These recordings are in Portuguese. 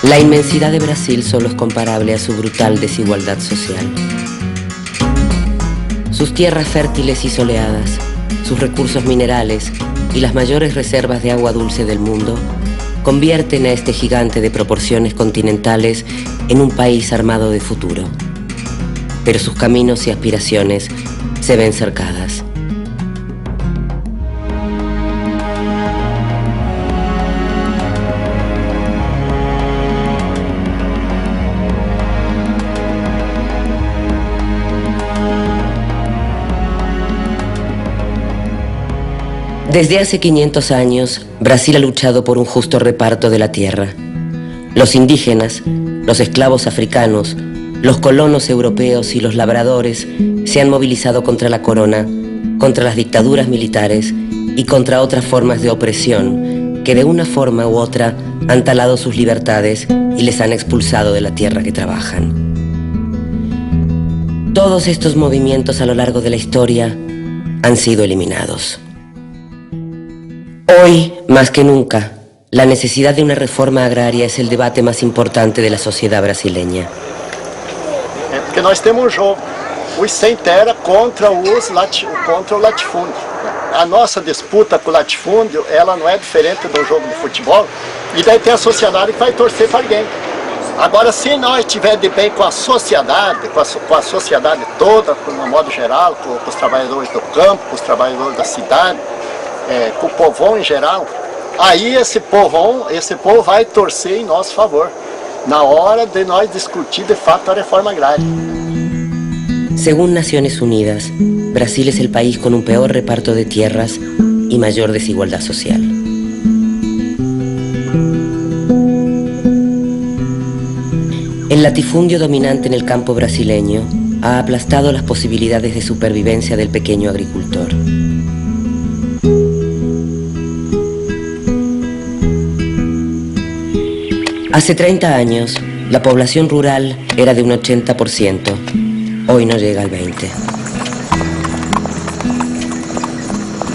La inmensidad de Brasil solo es comparable a su brutal desigualdad social. Sus tierras fértiles y soleadas, sus recursos minerales y las mayores reservas de agua dulce del mundo convierten a este gigante de proporciones continentales en un país armado de futuro. Pero sus caminos y aspiraciones se ven cercadas. Desde hace 500 años, Brasil ha luchado por un justo reparto de la tierra. Los indígenas, los esclavos africanos, los colonos europeos y los labradores se han movilizado contra la corona, contra las dictaduras militares y contra otras formas de opresión que de una forma u otra han talado sus libertades y les han expulsado de la tierra que trabajan. Todos estos movimientos a lo largo de la historia han sido eliminados. Hoy, más que nunca, la necesidad de una reforma agraria es el debate más importante de la sociedad brasileña. Porque nós temos um jogo, os sem terra contra o latifúndio. A nossa disputa com o latifúndio, ela não é diferente do jogo de futebol, e daí tem a sociedade que vai torcer para alguém. Agora, se nós estivermos de bem com a sociedade, com a sociedade toda, no modo geral, com os trabalhadores do campo, com os trabalhadores da cidade, com o povão em geral, aí esse povo vai torcer em nosso favor, na hora de nós discutir de fato a reforma agrária. Según Naciones Unidas, Brasil es el país con un peor reparto de tierras y mayor desigualdad social. El latifundio dominante en el campo brasileño ha aplastado las posibilidades de supervivencia del pequeño agricultor. Hace 30 años, la población rural era de un 80%. Hoy no llega al 20%.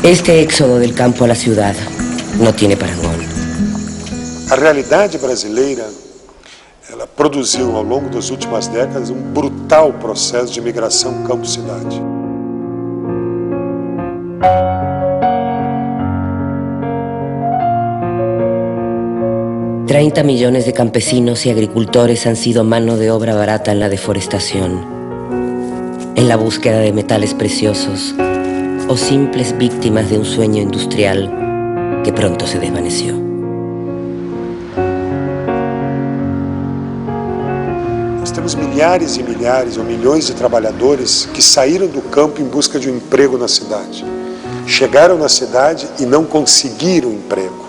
Este éxodo del campo a la ciudad no tiene parangón. A realidade brasileira, ela produziu ao longo das últimas décadas brutal processo de migração campo-cidade. $30 millones de campesinos y agricultores han sido mano de obra barata en la deforestación, en la búsqueda de metales preciosos o simples víctimas de un sueño industrial que pronto se desvaneció. Nós temos milhares e milhares ou milhões de trabalhadores que saíram do campo em busca de um emprego na cidade. Chegaram na cidade e não conseguiram emprego.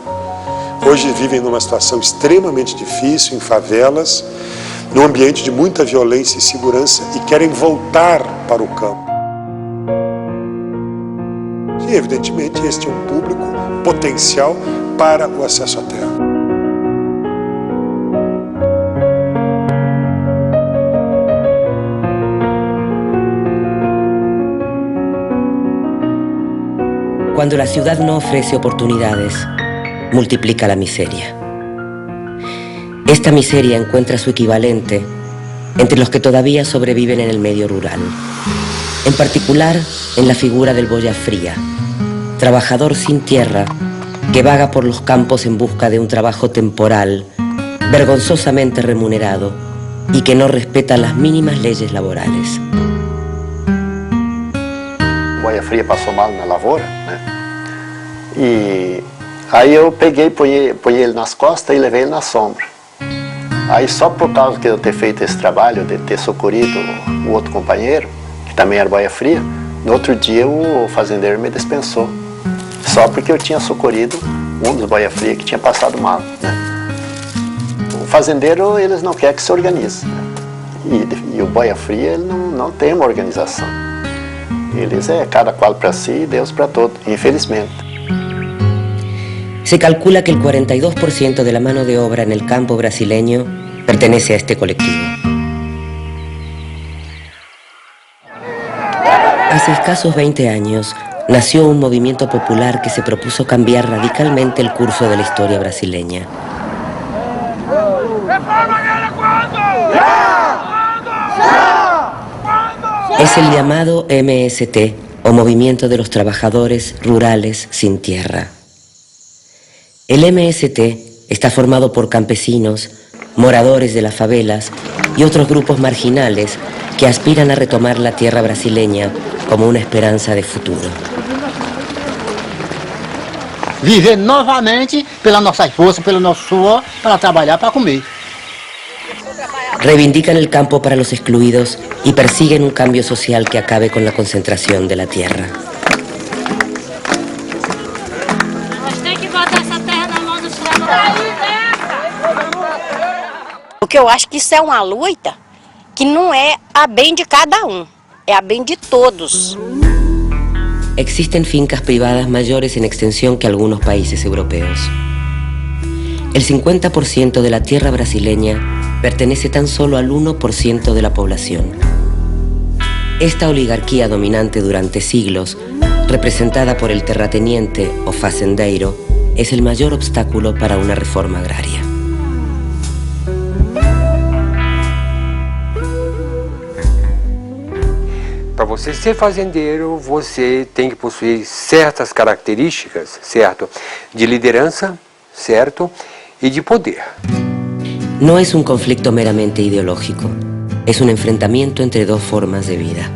Hoje vivem numa situação extremamente difícil, em favelas, num ambiente de muita violência e insegurança e querem voltar para o campo. E, evidentemente, este é um público potencial para o acesso à terra. Cuando la ciudad no ofrece oportunidades, multiplica la miseria. Esta miseria encuentra su equivalente entre los que todavía sobreviven en el medio rural, en particular en la figura del boya fría, trabajador sin tierra que vaga por los campos en busca de un trabajo temporal, vergonzosamente remunerado y que no respeta las mínimas leyes laborales. O boia fria passou mal na lavoura, né? E aí eu peguei, ponhei ele nas costas e levei ele na sombra. Aí só por causa de eu ter feito esse trabalho, de ter socorrido o outro companheiro, que também era boia fria, no outro dia o fazendeiro me dispensou. Só porque eu tinha socorrido um dos boia fria que tinha passado mal, né? O fazendeiro, eles não querem que se organize, né? E o boia fria, ele não tem uma organização. Eles é cada qual para si e Deus para todo, infelizmente. Se calcula que el 42% de la mano de obra en el campo brasileño pertenece a este colectivo. Hace escasos 20 años nació un movimiento popular que se propuso cambiar radicalmente el curso de la historia brasileña. Es el llamado MST, o Movimiento de los Trabajadores Rurales Sin Tierra. El MST está formado por campesinos, moradores de las favelas y otros grupos marginales que aspiran a retomar la tierra brasileña como una esperanza de futuro. Viver novamente pela nossa força, pelo nosso suor, para trabalhar, para comer. Reivindican el campo para los excluidos y persiguen un cambio social que acabe con la concentración de la tierra. Porque eu acho que isso é uma luta que não é a bem de cada é a bem de todos. Existen fincas privadas mayores en extensión que algunos países europeos. El 50% de la tierra brasileña pertenece tan solo al 1% de la población. Esta oligarquía dominante durante siglos, representada por el terrateniente o fazendeiro, es el mayor obstáculo para una reforma agraria. Para você ser fazendeiro, você tem que possuir certas características, certo? De liderança, certo? Y de poder. No es un conflicto meramente ideológico, es un enfrentamiento entre dos formas de vida.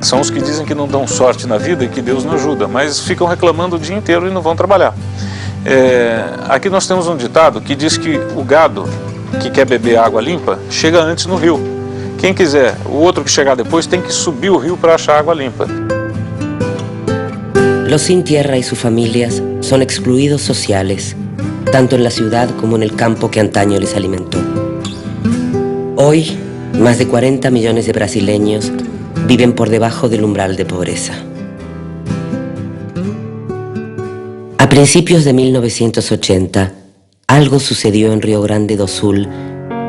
São os que dizem que não dão sorte na vida e que Deus não ajuda, mas ficam reclamando o dia inteiro e não vão trabalhar. Aqui nós temos um ditado que diz que o gado que quer beber água limpa chega antes no rio. Quem quiser, o outro que chegar depois tem que subir o rio para achar água limpa. Los sin tierra y sus familias son excluidos sociales, tanto en la ciudad como en el campo que antaño les alimentó. Hoy, más de 40 millones de brasileños viven por debajo del umbral de pobreza. A principios de 1980, algo sucedió en Río Grande do Sul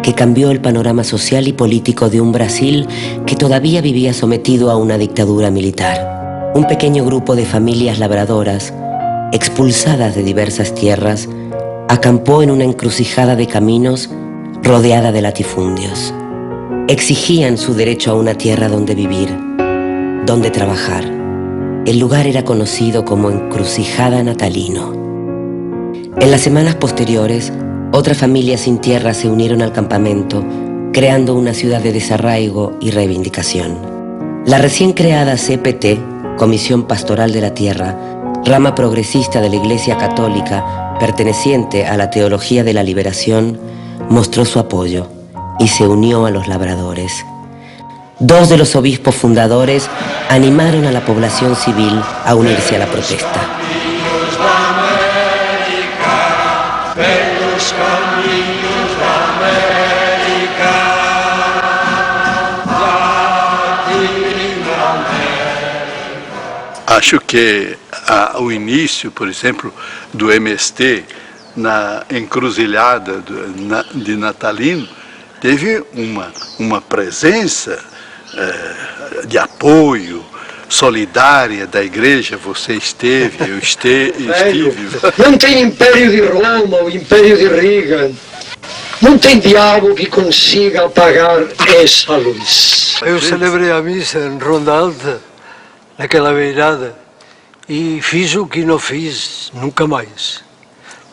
que cambió el panorama social y político de un Brasil que todavía vivía sometido a una dictadura militar. Un pequeño grupo de familias labradoras, expulsadas de diversas tierras, acampó en una encrucijada de caminos rodeada de latifundios. Exigían su derecho a una tierra donde vivir, donde trabajar. El lugar era conocido como Encrucijada Natalino. En las semanas posteriores, otras familias sin tierra se unieron al campamento, creando una ciudad de desarraigo y reivindicación. La recién creada CPT, Comisión Pastoral de la Tierra, rama progresista de la Iglesia Católica, perteneciente a la Teología de la Liberación, mostró su apoyo y se unió a los labradores. Dos de los obispos fundadores animaron a la población civil a unirse a la protesta. Acho que o início, por exemplo, do MST na encruzilhada de Natalino teve uma presença de apoio solidária da igreja. Você esteve, eu estive. Não tem império de Roma, o império de Reagan. Não tem diabo que consiga apagar essa luz. Eu celebrei a missa em Ronda Alta, naquela beirada, e fiz o que não fiz nunca mais.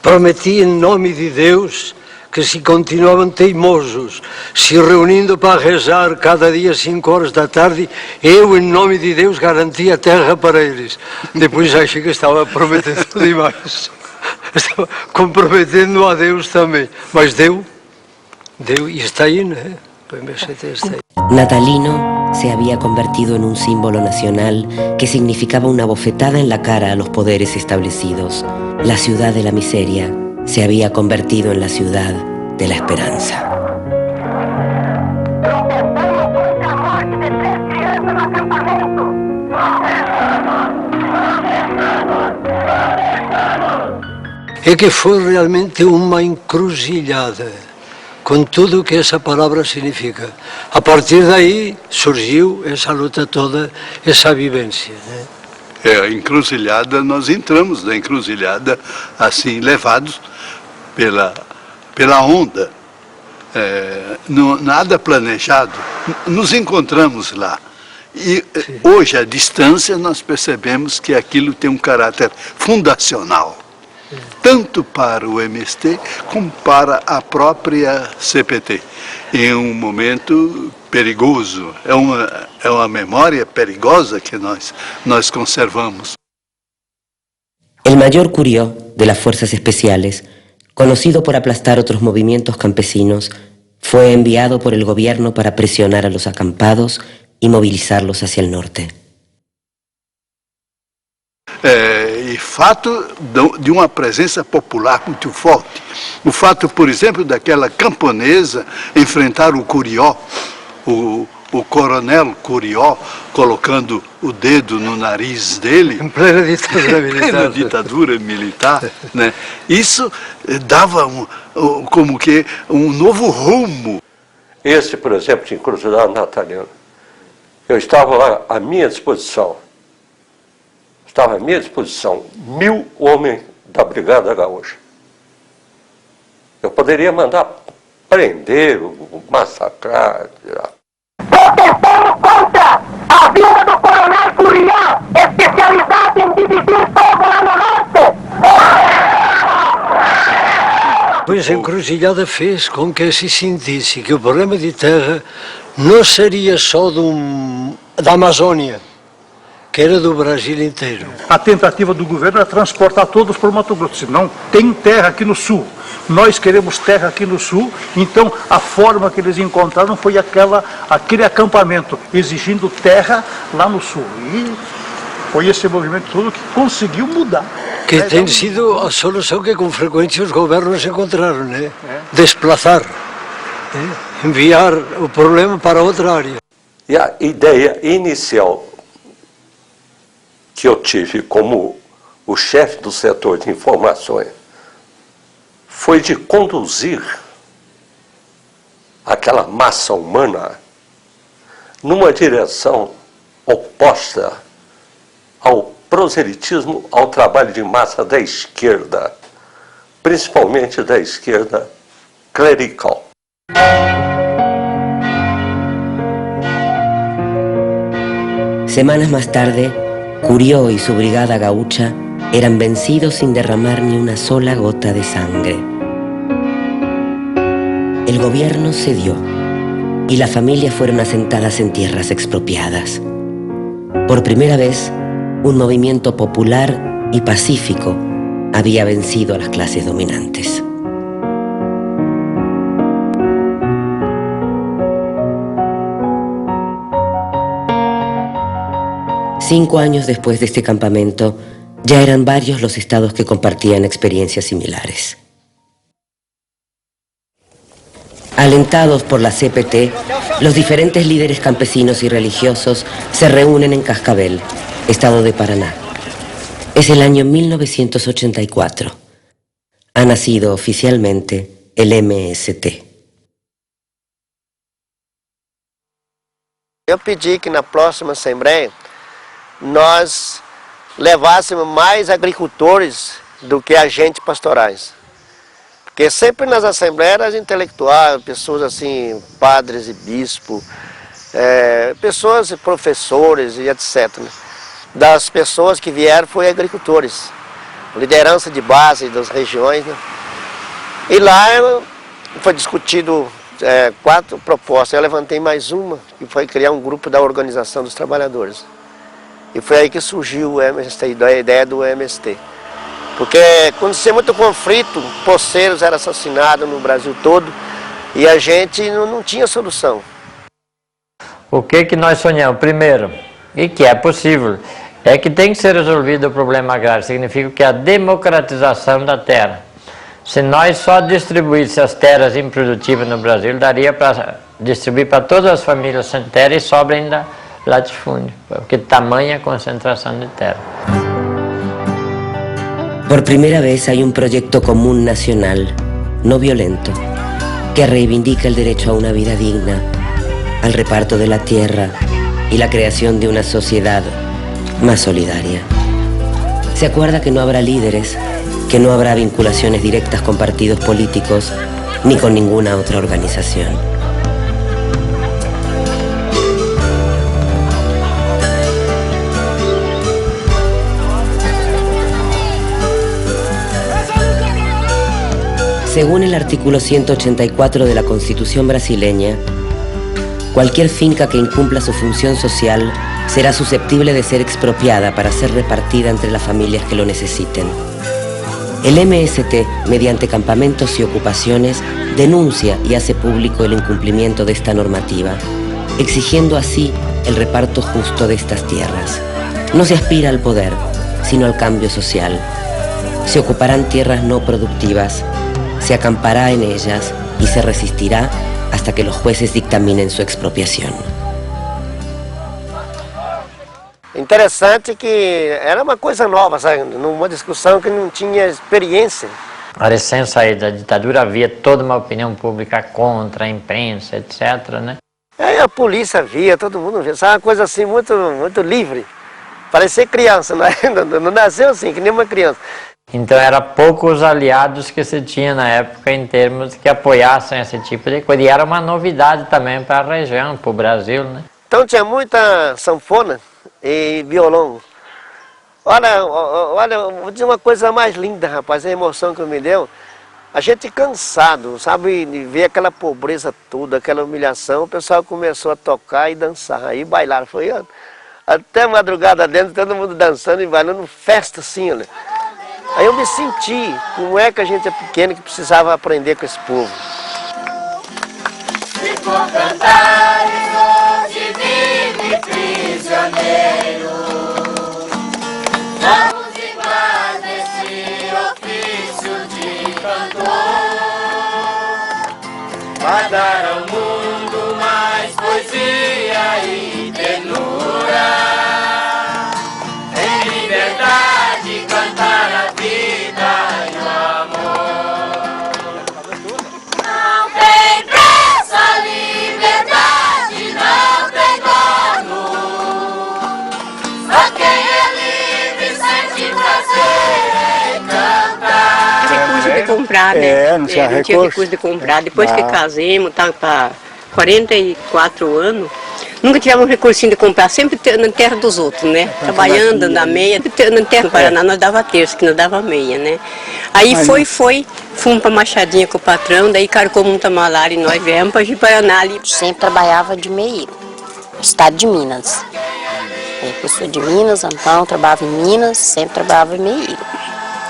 Prometi em nome de Deus que se continuavam teimosos, se reunindo para rezar cada dia 5 horas da tarde, eu em nome de Deus garantia a terra para eles. Depois achei que estava prometendo demais. Estava comprometendo a Deus também, mas deu y está ahí, ¿no? Pues está ahí. Natalino se había convertido en un símbolo nacional que significaba una bofetada en la cara a los poderes establecidos. La ciudad de la miseria se había convertido en la ciudad de la esperanza. É que foi realmente uma encruzilhada, com tudo o que essa palavra significa. A partir daí surgiu essa luta toda, essa vivência, né? A encruzilhada, nós entramos na encruzilhada assim, levados pela onda, nada planejado, nos encontramos lá. E hoje, à distância, nós percebemos que aquilo tem um caráter fundacional, tanto para o MST como para a própria CPT, em um momento perigoso, é uma memória perigosa que nós conservamos. El mayor Curió de las Fuerzas Especiales, conocido por aplastar otros movimientos campesinos, fue enviado por el gobierno para presionar a los acampados y movilizarlos hacia el norte. E fato de uma presença popular muito forte. O fato, por exemplo, daquela camponesa enfrentar o Curió, o coronel Curió colocando o dedo no nariz dele. Em plena ditadura militar. Plena ditadura militar, né? Isso dava como que um novo rumo. Esse, por exemplo, de Encruzilhada Natalino, eu estava lá à minha disposição. Estava à minha disposição 1000 homens da Brigada Gaúcha. Eu poderia mandar prender, massacrar, tirar. Protestamos contra a vinda do coronel Curió, especializado em dividir povo lá no norte. Pois a encruzilhada fez com que se sentisse que o problema de terra não seria só da Amazônia, que era do Brasil inteiro. A tentativa do governo é transportar todos para o Mato Grosso. Não tem terra aqui no sul. Nós queremos terra aqui no sul, então a forma que eles encontraram foi aquele acampamento, exigindo terra lá no sul. E foi esse movimento todo que conseguiu mudar. Que tem sido a solução que com frequência os governos encontraram, né? Desplaçar, enviar o problema para outra área. E a ideia inicial que eu tive como o chefe do setor de informações foi de conduzir aquela massa humana numa direção oposta ao proselitismo, ao trabalho de massa da esquerda, principalmente da esquerda clerical. Semanas más tarde, Curió y su brigada gaucha eran vencidos sin derramar ni una sola gota de sangre. El gobierno cedió y las familias fueron asentadas en tierras expropiadas. Por primera vez, un movimiento popular y pacífico había vencido a las clases dominantes. Cinco años después de este campamento, ya eran varios los estados que compartían experiencias similares. Alentados por la CPT, los diferentes líderes campesinos y religiosos se reúnen en Cascabel, estado de Paraná. Es el año 1984. Ha nacido oficialmente el MST. Eu pedi que na próxima Assembleia nós levássemos mais agricultores do que agentes pastorais. Porque sempre nas assembleias eram intelectuais, pessoas assim, padres e bispos, pessoas, professores e etc. Das pessoas que vieram foi agricultores, liderança de base das regiões, né? E lá foi discutido 4 propostas, eu levantei mais uma, que foi criar um grupo da Organização dos Trabalhadores. E foi aí que surgiu o MST, a ideia do MST. Porque aconteceu muito conflito, poceiros eram assassinados no Brasil todo e a gente não tinha solução. O que nós sonhamos? Primeiro, e que é possível, é que tem que ser resolvido o problema agrário, significa que a democratização da terra. Se nós só distribuíssemos as terras improdutivas no Brasil, daria para distribuir para todas as famílias sem terra e sobra ainda latifúndio, porque tamanha concentração de terra. Por primera vez hay un proyecto común nacional, no violento, que reivindica el derecho a una vida digna, al reparto de la tierra y la creación de una sociedad más solidaria. Se acuerda que no habrá líderes, que no habrá vinculaciones directas con partidos políticos ni con ninguna otra organización. Según el artículo 184 de la Constitución brasileña, cualquier finca que incumpla su función social será susceptible de ser expropiada para ser repartida entre las familias que lo necesiten. El MST, mediante campamentos y ocupaciones, denuncia y hace público el incumplimiento de esta normativa, exigiendo así el reparto justo de estas tierras. No se aspira al poder, sino al cambio social. Se ocuparán tierras no productivas, se acampará en ellas y se resistirá hasta que los jueces dictaminen su expropiação. Interessante que era uma coisa nova, sabe? Numa discussão que não tinha experiência. A recém-saída da ditadura havia toda uma opinião pública contra a imprensa, etc., né? Aí a polícia via, todo mundo via, sabe? Uma coisa assim muito livre. Parecia criança, não nasceu assim, que nem uma criança. Então eram poucos aliados que se tinha na época em termos que apoiassem esse tipo de coisa. E era uma novidade também para a região, para o Brasil, né? Então tinha muita sanfona e violão. Olha, vou dizer uma coisa mais linda, rapaz, a emoção que me deu. A gente cansado, sabe, de ver aquela pobreza toda, aquela humilhação, o pessoal começou a tocar e dançar, e bailar. Foi até madrugada dentro, todo mundo dançando e bailando, festa assim, olha. Aí eu me senti, como é que a gente é pequeno que precisava aprender com esse povo. E por cantares hoje vive prisioneiro. Vamos iguais nesse ofício de cantor. Vai dar ao mundo mais poesia e ternura. Em liberdade cantar a vida e o amor. Não tem preço a liberdade, não tem dono. Só quem é livre sente prazer em cantar. Recurso de comprar, né? Não tinha recurso de comprar. Depois que casemos, tá para 44 anos. Nunca tivemos um recursinho de comprar, sempre na terra dos outros, né? Trabalhando na meia, na terra do Paraná nós dava terço, que nós dava meia, né? Aí fomos para Machadinha com o patrão, daí carcou muita malária e nós viemos para Paraná ali. Sempre trabalhava de meieiro, estado de Minas. Eu sou de Minas, então trabalhava em Minas, sempre trabalhava em meieiro.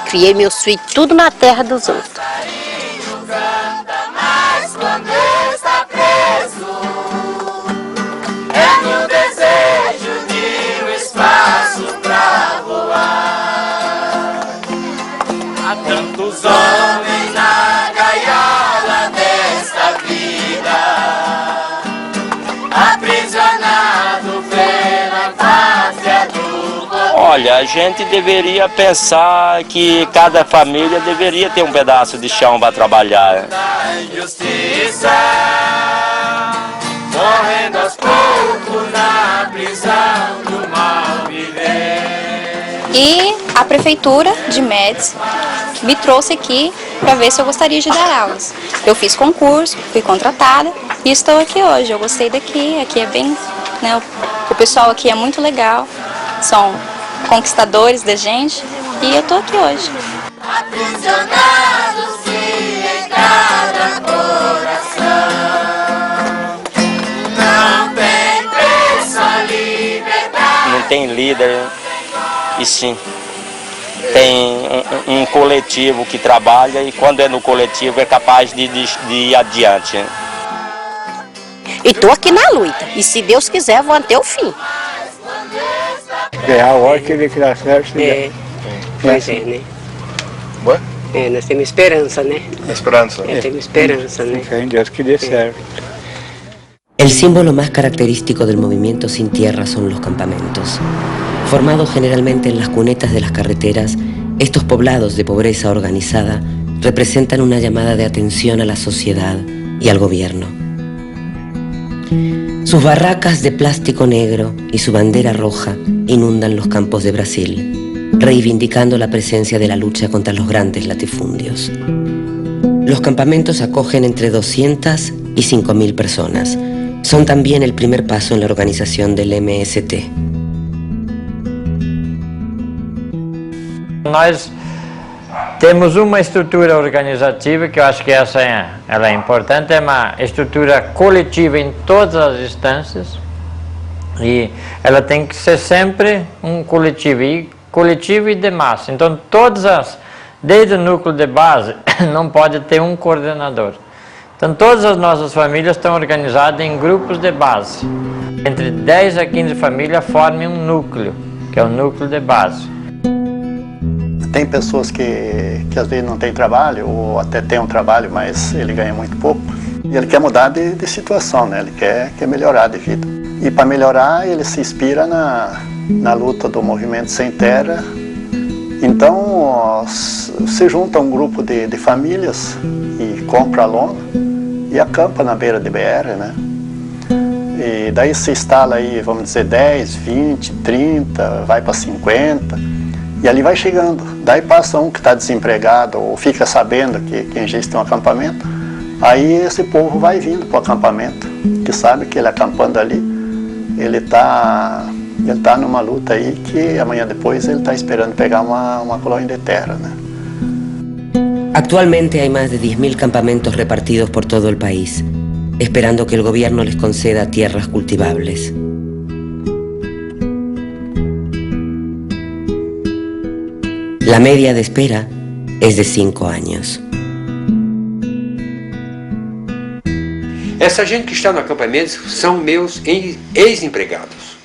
Criei meus filhos tudo na terra dos outros. Mas quando está preso, é no desejo de um espaço pra voar. Há tantos homens na gaiola desta vida, aprisionado pela pátria do poder. Olha, a gente deveria pensar que cada família deveria ter um pedaço de chão para trabalhar. Da injustiça, morrendo aos poucos na prisão do mal viver. E a prefeitura de Médici me trouxe aqui para ver se eu gostaria de dar aulas. Eu fiz concurso, fui contratada e estou aqui hoje. Eu gostei daqui, aqui é bem, né, o pessoal aqui é muito legal, são conquistadores da gente e eu estou aqui hoje. Aprisionados em cada coração. Não tem preço a liberdade. Não tem líder, e sim tem um coletivo que trabalha e quando é no coletivo é capaz de ir adiante. E estou aqui na luta, e se Deus quiser vou até o fim. É a hora que ele criar certo. Pois é, né? Boa? Nós temos esperança, né? Esperança. Temos esperança, né? Fé em Deus que dê certo. El símbolo más característico del movimiento sin tierra son los campamentos. Formados generalmente en las cunetas de las carreteras, estos poblados de pobreza organizada representan una llamada de atención a la sociedad y al gobierno. Sus barracas de plástico negro y su bandera roja inundan los campos de Brasil. reivindicando la presencia de la lucha contra los grandes latifundios. Los campamentos acogen entre 200 y 5.000 personas. Son también el primer paso en la organización del MST. Nós temos uma estrutura organizativa que eu acho que ela é importante, é uma estrutura coletiva em todas as instâncias e ela tem que ser sempre um coletivo e de massa. Então desde o núcleo de base não pode ter um coordenador. Então todas as nossas famílias estão organizadas em grupos de base. Entre 10 a 15 famílias formam um núcleo, que é o núcleo de base. Tem pessoas que às vezes não tem trabalho, ou até tem um trabalho, mas ele ganha muito pouco. E ele quer mudar de situação, né? Ele quer melhorar de vida. E para melhorar, ele se inspira na luta do Movimento Sem Terra. Então, se junta um grupo de famílias e compra a lona e acampa na beira de BR, né? E daí se instala aí, vamos dizer, 10, 20, 30, vai para 50. E ali vai chegando. Daí passa um que está desempregado ou fica sabendo que existe um acampamento. Aí esse povo vai vindo para o acampamento, que sabe que ele acampando ali, ele tá numa luta aí que amanhã depois ele está esperando pegar uma colônia de terra, né? Actualmente hay más de 10.000 campamentos repartidos por todo el país, esperando que el gobierno les conceda tierras cultivables. La media de espera es de 5 años. Essa gente que está no acampamento são meus ex-empregados.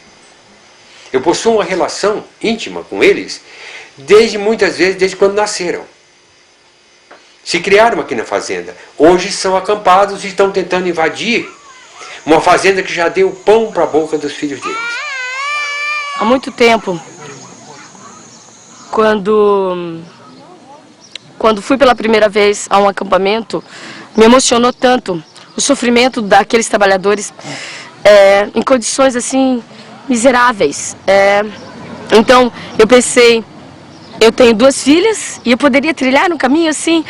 Eu possuo uma relação íntima com eles muitas vezes desde quando nasceram. Se criaram aqui na fazenda. Hoje são acampados e estão tentando invadir uma fazenda que já deu pão para a boca dos filhos deles. Há muito tempo, quando fui pela primeira vez a um acampamento, me emocionou tanto o sofrimento daqueles trabalhadores em condições assim miseráveis. Então eu pensei, eu tenho 2 filhas e eu poderia trilhar um caminho assim,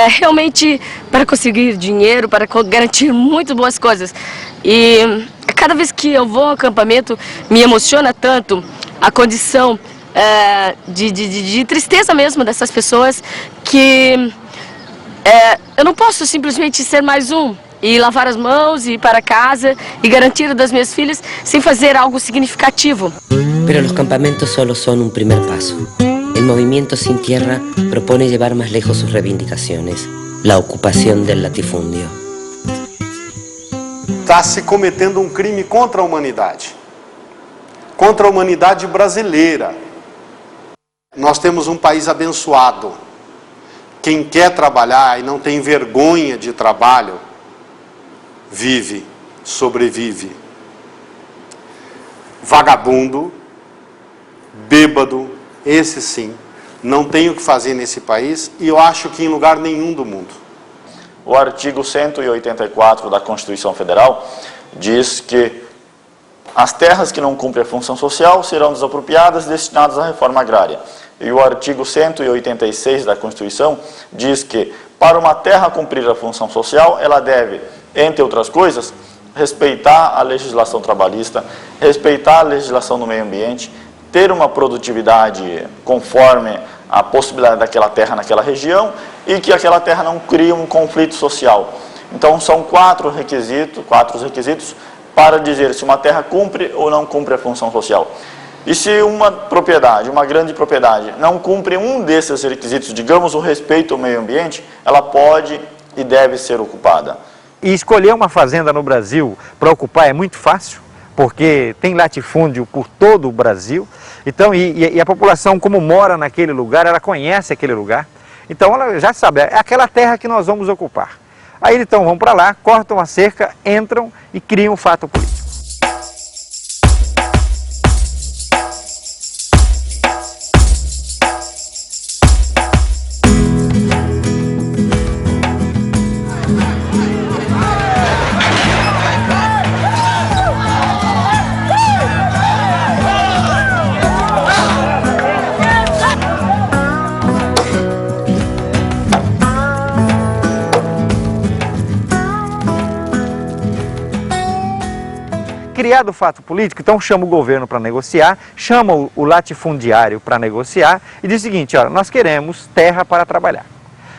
realmente para conseguir dinheiro, para garantir muito boas coisas. E cada vez que eu vou ao acampamento, me emociona tanto a condição de tristeza mesmo dessas pessoas, que eu não posso simplesmente ser mais um e lavar as mãos e ir para casa e garantir das minhas filhas sem fazer algo significativo. Pero los campamentos solo son un primer paso. El Movimiento Sin Tierra propone llevar más lejos sus reivindicaciones, la ocupación del latifundio. Está se cometendo um crime contra a humanidade brasileira. Nós temos um país abençoado. Quem quer trabalhar e não tem vergonha de trabalho, vive, sobrevive. Vagabundo, bêbado, esse sim, não tem o que fazer nesse país, e eu acho que em lugar nenhum do mundo. O artigo 184 da Constituição Federal diz que as terras que não cumprem a função social serão desapropriadas e destinadas à reforma agrária. E o artigo 186 da Constituição diz que, para uma terra cumprir a função social, ela deve, entre outras coisas, respeitar a legislação trabalhista, respeitar a legislação do meio ambiente, ter uma produtividade conforme a possibilidade daquela terra naquela região e que aquela terra não crie um conflito social. Então são 4 requisitos para dizer se uma terra cumpre ou não cumpre a função social. E se uma propriedade, uma grande propriedade, não cumpre um desses requisitos, digamos o respeito ao meio ambiente, ela pode e deve ser ocupada. E escolher uma fazenda no Brasil para ocupar é muito fácil, porque tem latifúndio por todo o Brasil. Então, e a população, como mora naquele lugar, ela conhece aquele lugar. Então ela já sabe, é aquela terra que nós vamos ocupar. Aí então vão para lá, cortam a cerca, entram e criam um fato político. criado o fato político, então chama o governo para negociar, chama o latifundiário para negociar e diz o seguinte, olha, nós queremos terra para trabalhar.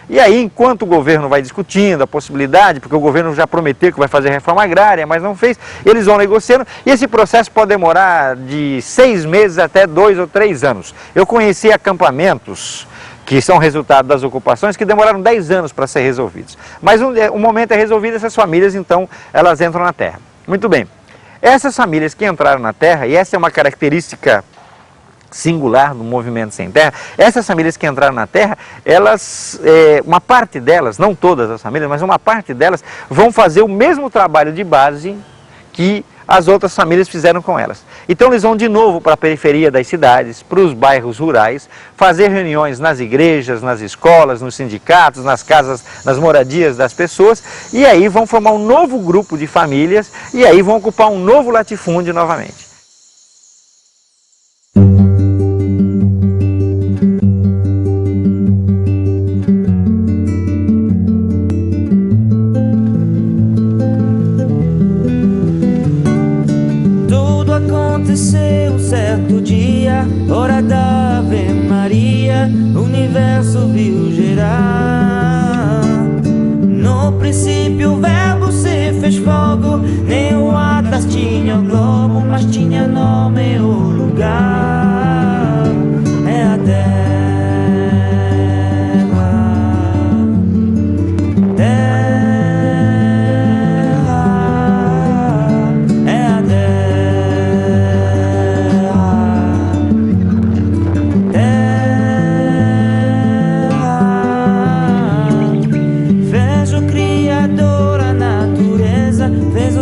E aí, enquanto o governo vai discutindo a possibilidade, porque o governo já prometeu que vai fazer reforma agrária, mas não fez, eles vão negociando, e esse processo pode demorar de 6 meses até 2 ou 3 anos. Eu conheci acampamentos que são resultado das ocupações, que demoraram 10 anos para ser resolvidos. Mas um momento é resolvido, essas famílias, então, elas entram na terra. Muito bem. Essas famílias que entraram na terra, e essa é uma característica singular do movimento sem terra, essas famílias que entraram na terra, elas, uma parte delas, não todas as famílias, mas uma parte delas, vão fazer o mesmo trabalho de base que as outras famílias fizeram com elas. Então eles vão de novo para a periferia das cidades, para os bairros rurais, fazer reuniões nas igrejas, nas escolas, nos sindicatos, nas casas, nas moradias das pessoas, e aí vão formar um novo grupo de famílias, e aí vão ocupar um novo latifúndio novamente. Aconteceu um certo dia, hora da Ave Maria, o universo viu gerar. No princípio o verbo se fez fogo, nem o Atlas tinha o globo, mas tinha nome o lugar. É a terra.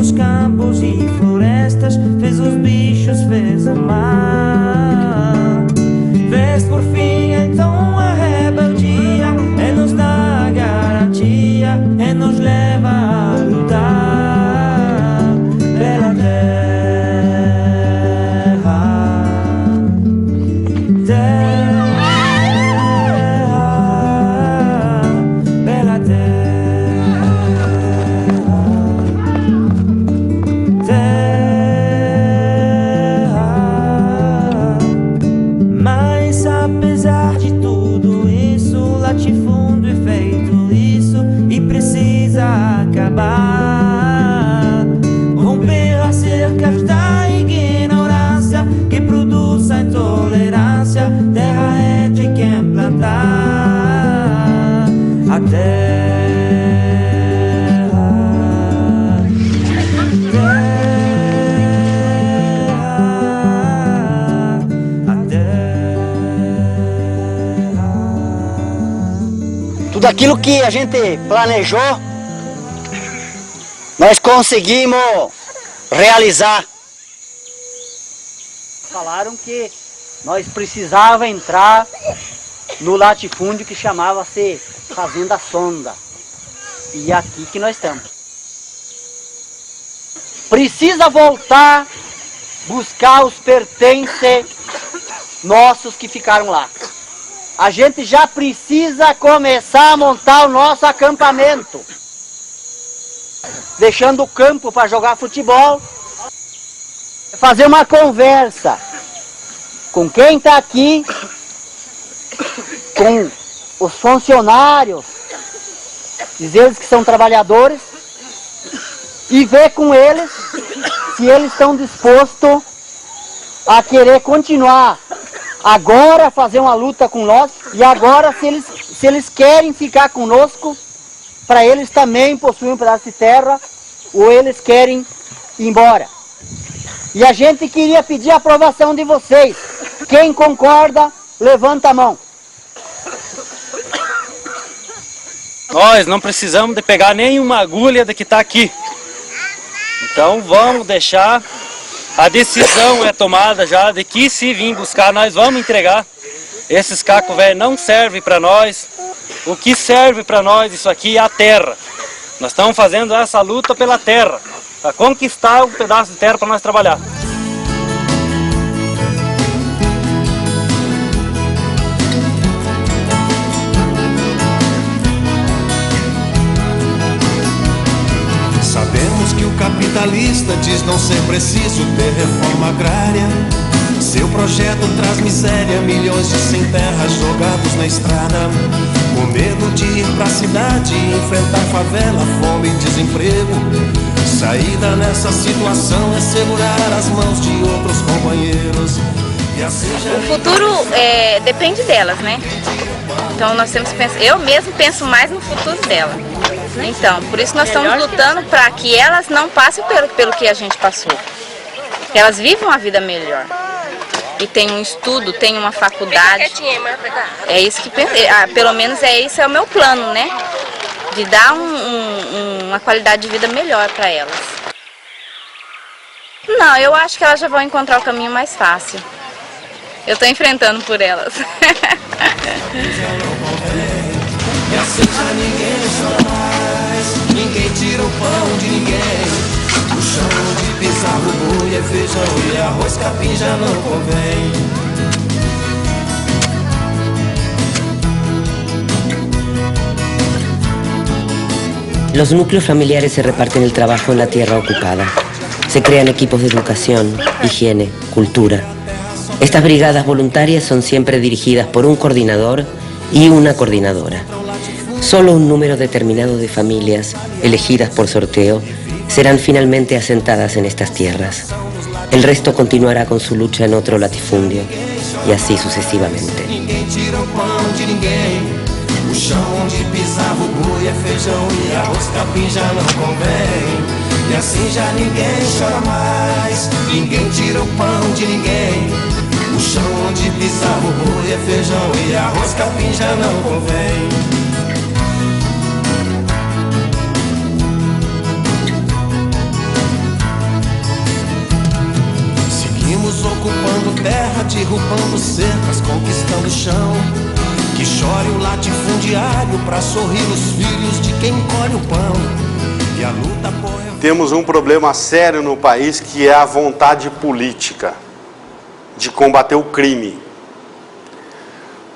Os campos e florestas, fez os bichos, fez o mar. Fez por fim então a rebeldia, e nos dá garantia, e nos leva a lutar pela terra. Pela terra. Apesar de tudo isso, o latifúndio é feito isso e precisa acabar. Romper as cercas da ignorância que produz a intolerância. Terra é de quem plantar a terra. Tudo aquilo que a gente planejou, nós conseguimos realizar. Falaram que nós precisávamos entrar no latifúndio que chamava-se Fazenda Sonda. E é aqui que nós estamos. Precisa voltar, buscar os pertences nossos que ficaram lá. A gente já precisa começar a montar o nosso acampamento. Deixando o campo para jogar futebol. Fazer uma conversa com quem está aqui, com os funcionários, dizer eles que são trabalhadores, e ver com eles se eles estão dispostos a querer continuar agora fazer uma luta com nós, e agora se eles querem ficar conosco, para eles também possuem um pedaço de terra, ou eles querem ir embora. E a gente queria pedir a aprovação de vocês. Quem concorda, levanta a mão. Nós não precisamos de pegar nenhuma agulha da que está aqui. Então vamos deixar. A decisão é tomada já de que se vir buscar, nós vamos entregar. Esses cacos velhos não servem para nós. O que serve para nós isso aqui é a terra. Nós estamos fazendo essa luta pela terra, para conquistar um pedaço de terra para nós trabalhar. Sabemos que o capitalismo socialista diz não ser preciso ter reforma agrária. Seu projeto traz miséria, milhões de sem terra jogados na estrada. Com medo de ir pra cidade, enfrentar favela, fome e desemprego. Saída nessa situação é segurar as mãos de outros companheiros. E assim já... O futuro depende delas, né? Então nós temos que pensar, eu mesmo penso mais no futuro dela. Então, por isso nós estamos lutando para que elas não passem pelo que a gente passou. Que elas vivam uma vida melhor. E tenham um estudo, tenham uma faculdade. É isso que pelo menos esse é o meu plano, né? De dar uma qualidade de vida melhor para elas. Não, eu acho que elas já vão encontrar o caminho mais fácil. Eu estou enfrentando por elas. E assim já ninguém chora mais, ninguém tira o pão de ninguém. O chão de pisar o boi é feijão e arroz, capim já não convém. Los núcleos familiares se reparten el trabajo en la tierra ocupada. Se crean equipos de educación, higiene, cultura. Estas brigadas voluntarias son siempre dirigidas por un coordinador y una coordinadora. Solo un número determinado de familias, elegidas por sorteo, serán finalmente asentadas en estas tierras. El resto continuará con su lucha en otro latifundio, y así sucesivamente. O chão onde pisava o boi é feijão e arroz, capim já não convém. E assim já ninguém chora mais, ninguém tira o pão de ninguém. O chão onde pisava o boi é feijão e arroz, capim já não convém. Seguimos ocupando terra, derrubando cercas, conquistando o chão. Que chore o latifundiário para sorrir os filhos de quem colhe o pão. E a luta por... Temos um problema sério no país, que é a vontade política de combater o crime.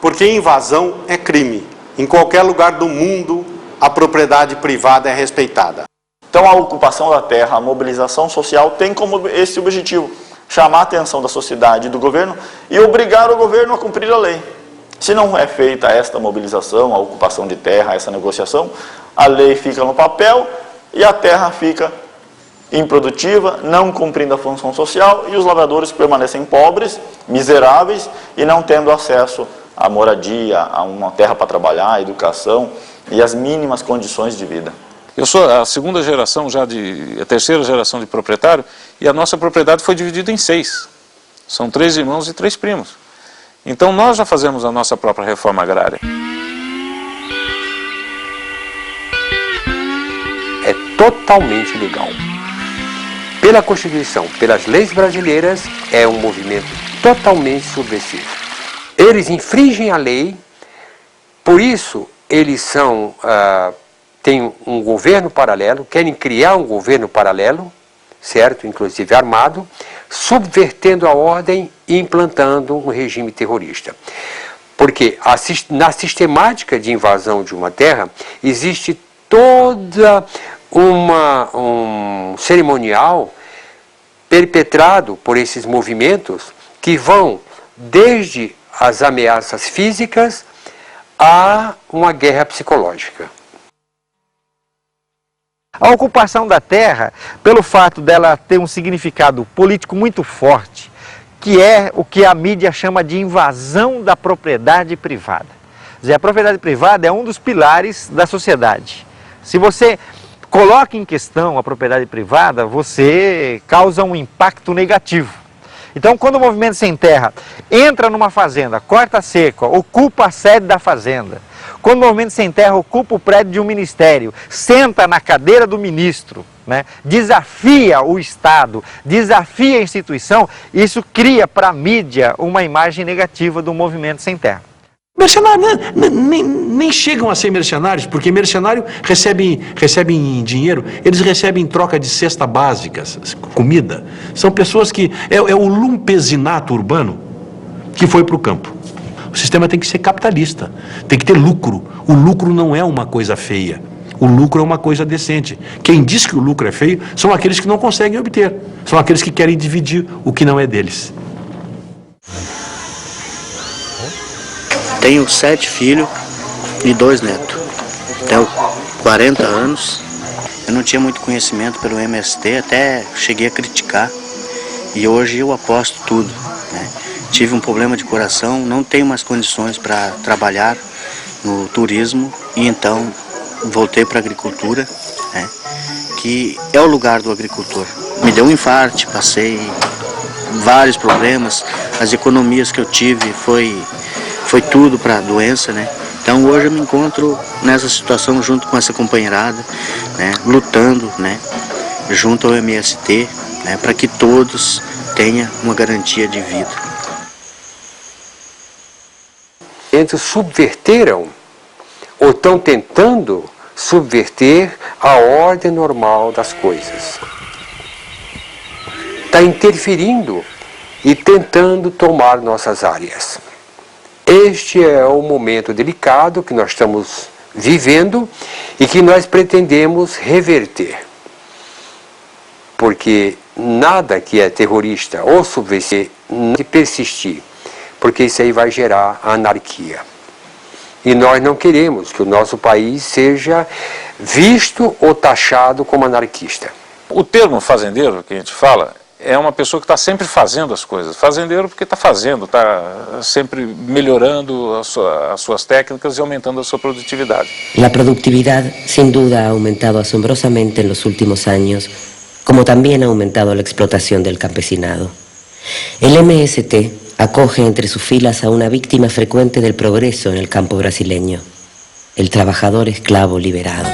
Porque invasão é crime. Em qualquer lugar do mundo, a propriedade privada é respeitada. Então a ocupação da terra, a mobilização social tem como esse objetivo: chamar a atenção da sociedade e do governo e obrigar o governo a cumprir a lei. Se não é feita esta mobilização, a ocupação de terra, essa negociação, a lei fica no papel e a terra fica improdutiva, não cumprindo a função social, e os lavradores permanecem pobres, miseráveis e não tendo acesso à moradia, a uma terra para trabalhar, à educação e às mínimas condições de vida. Eu sou a segunda geração, a terceira geração de proprietário, e a nossa propriedade foi dividida em 6. São 3 irmãos e 3 primos. Então nós já fazemos a nossa própria reforma agrária. É totalmente legal. Pela Constituição, pelas leis brasileiras, é um movimento totalmente subversivo. Eles infringem a lei, por isso eles têm um governo paralelo, querem criar um governo paralelo, certo? Inclusive armado, subvertendo a ordem e implantando um regime terrorista. Porque na sistemática de invasão de uma terra existe toda um cerimonial perpetrado por esses movimentos que vão desde as ameaças físicas a uma guerra psicológica. A ocupação da terra, pelo fato dela ter um significado político muito forte, que é o que a mídia chama de invasão da propriedade privada. Quer dizer, a propriedade privada é um dos pilares da sociedade. Se você coloca em questão a propriedade privada, você causa um impacto negativo. Então, quando o Movimento Sem Terra entra numa fazenda, corta a cerca, ocupa a sede da fazenda, quando o Movimento Sem Terra ocupa o prédio de um ministério, senta na cadeira do ministro, né, desafia o Estado, desafia a instituição, isso cria para a mídia uma imagem negativa do Movimento Sem Terra. Mercenários nem chegam a ser mercenários, porque mercenário recebem dinheiro, eles recebem em troca de cesta básica, comida. São pessoas que... É o lumpesinato urbano que foi para o campo. O sistema tem que ser capitalista, tem que ter lucro. O lucro não é uma coisa feia. O lucro é uma coisa decente. Quem diz que o lucro é feio são aqueles que não conseguem obter. São aqueles que querem dividir o que não é deles. Tenho 7 filhos e 2 netos. Tenho 40 anos. Eu não tinha muito conhecimento pelo MST, até cheguei a criticar. E hoje eu aposto tudo, né? Tive um problema de coração, não tenho mais condições para trabalhar no turismo e então voltei para a agricultura, né? Que é o lugar do agricultor. Me deu um infarto, passei vários problemas, as economias que eu tive foi tudo para a doença, né? Então hoje eu me encontro nessa situação junto com essa companheirada, né? Lutando, né? Junto ao MST, né? Para que todos tenham uma garantia de vida. Eles subverteram ou estão tentando subverter a ordem normal das coisas. Está interferindo e tentando tomar nossas áreas. Este é o momento delicado que nós estamos vivendo e que nós pretendemos reverter. Porque nada que é terrorista ou subversivo não pode persistir, porque isso aí vai gerar anarquia. E nós não queremos que o nosso país seja visto ou taxado como anarquista. O termo fazendeiro que a gente fala é uma pessoa que está sempre fazendo as coisas. Fazendeiro porque está fazendo, está sempre melhorando as suas técnicas e aumentando a sua produtividade. La productividad sin duda ha aumentado asombrosamente en los últimos años, como también ha aumentado la explotación del campesinado. El MST acoge entre sus filas a una víctima frecuente del progreso en el campo brasileño, el trabajador esclavo liberado.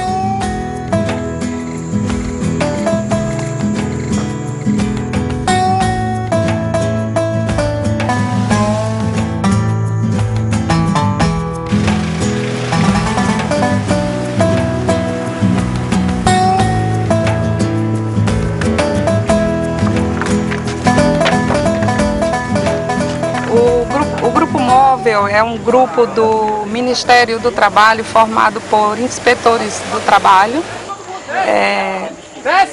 É um grupo do Ministério do Trabalho formado por inspetores do trabalho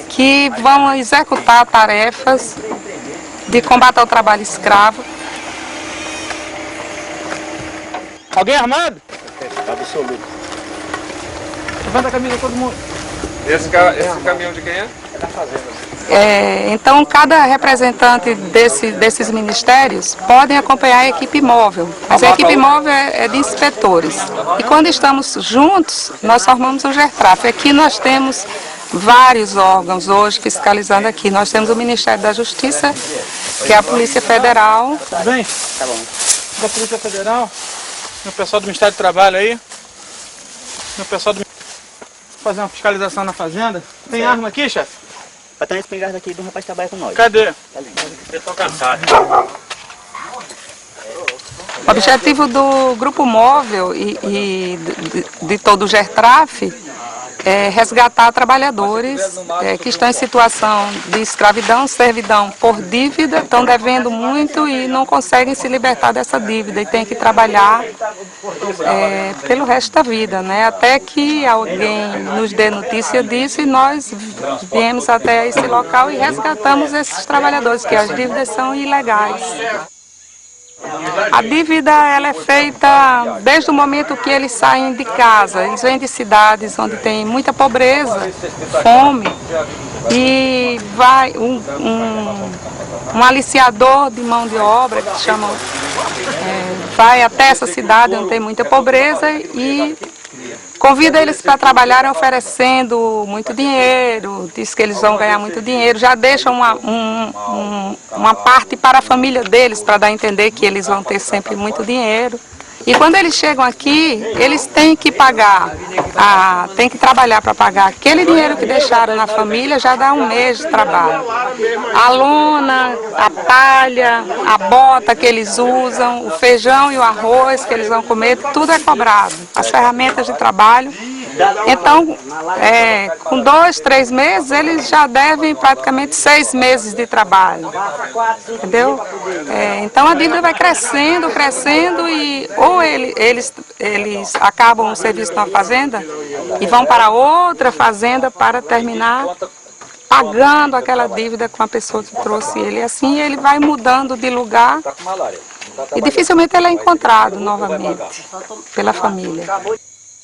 que vão executar tarefas de combate ao trabalho escravo. Alguém armado? Absoluto. Levanta a camisa todo mundo. Esse caminhão de quem é? É da fazenda. Então, cada representante desses ministérios podem acompanhar a equipe móvel, mas a equipe móvel é de inspetores. E quando estamos juntos, nós formamos o GERTRAF. Aqui nós temos vários órgãos hoje fiscalizando aqui. Nós temos o Ministério da Justiça, que é a Polícia Federal. Tudo bem? Tá bom. Da Polícia Federal, o pessoal do Ministério do Trabalho aí, o pessoal do... fazer uma fiscalização na fazenda. Tem arma aqui, chefe? Vai ter uma espingarda aqui do rapaz que trabalha com nós. Cadê? Tá ali. Eu tô cansado. O objetivo do grupo móvel e de todo o GERTRAF é resgatar trabalhadores que estão em situação de escravidão, servidão por dívida, estão devendo muito e não conseguem se libertar dessa dívida e tem que trabalhar pelo resto da vida, né? Até que alguém nos dê notícia disso e nós viemos até esse local e resgatamos esses trabalhadores, que as dívidas são ilegais. A dívida ela é feita desde o momento que eles saem de casa. Eles vêm de cidades onde tem muita pobreza, fome, e vai um aliciador de mão de obra, que chamam, vai até essa cidade onde tem muita pobreza e convida eles para trabalharem oferecendo muito dinheiro, diz que eles vão ganhar muito dinheiro, já deixam uma parte para a família deles, para dar a entender que eles vão ter sempre muito dinheiro. E quando eles chegam aqui, eles têm que pagar, têm que trabalhar para pagar aquele dinheiro que deixaram na família, já dá um mês de trabalho. A lona, a palha, a bota que eles usam, o feijão e o arroz que eles vão comer, tudo é cobrado. As ferramentas de trabalho. Então, com 2, 3 meses, eles já devem praticamente 6 meses de trabalho, entendeu? Então a dívida vai crescendo, crescendo e ou eles acabam o serviço na fazenda e vão para outra fazenda para terminar pagando aquela dívida com a pessoa que trouxe ele. E assim ele vai mudando de lugar e dificilmente ele é encontrado novamente pela família.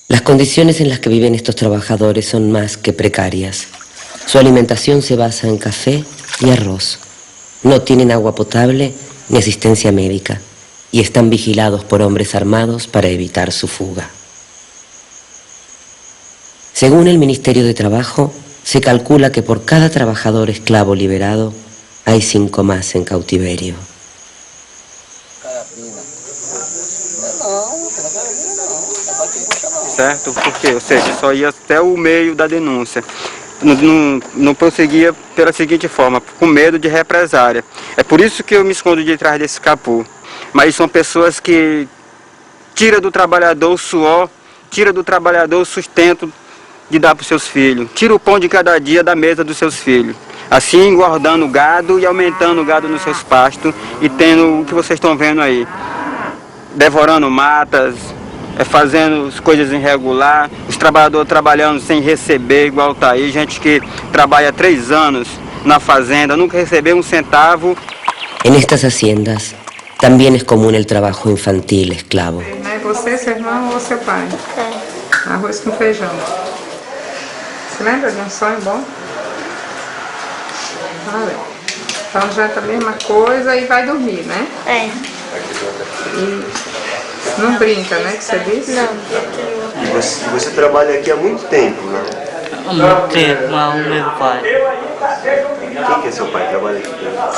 Las condiciones en las que viven estos trabajadores son más que precarias. Su alimentación se basa en café y arroz. No tienen agua potable ni asistencia médica y están vigilados por hombres armados para evitar su fuga. Según el Ministerio de Trabajo, se calcula que por cada trabajador esclavo liberado hay 5 más en cautiverio. Certo? Porque, ou seja, só ia até o meio da denúncia. Não prosseguia pela seguinte forma, com medo de represária. É por isso que eu me escondo de trás desse capô. Mas são pessoas que tiram do trabalhador o suor, tiram do trabalhador o sustento de dar para os seus filhos. Tira o pão de cada dia da mesa dos seus filhos. Assim, engordando o gado e aumentando o gado nos seus pastos e tendo o que vocês estão vendo aí. Devorando matas, fazendo coisas irregulares, os trabalhadores trabalhando sem receber, igual tá aí, gente que trabalha 3 anos na fazenda, nunca recebeu um centavo. En estas haciendas también es común el trabajo infantil esclavo. Você, seu irmão ou seu pai? Arroz com feijão. Você lembra de um sonho bom? Então janta a mesma coisa e vai dormir, né? É. E não brinca, né, que você disse? Não. E você trabalha aqui há muito tempo, né? Há muito tempo, mas o meu pai. Quem que é seu pai? Trabalha aqui?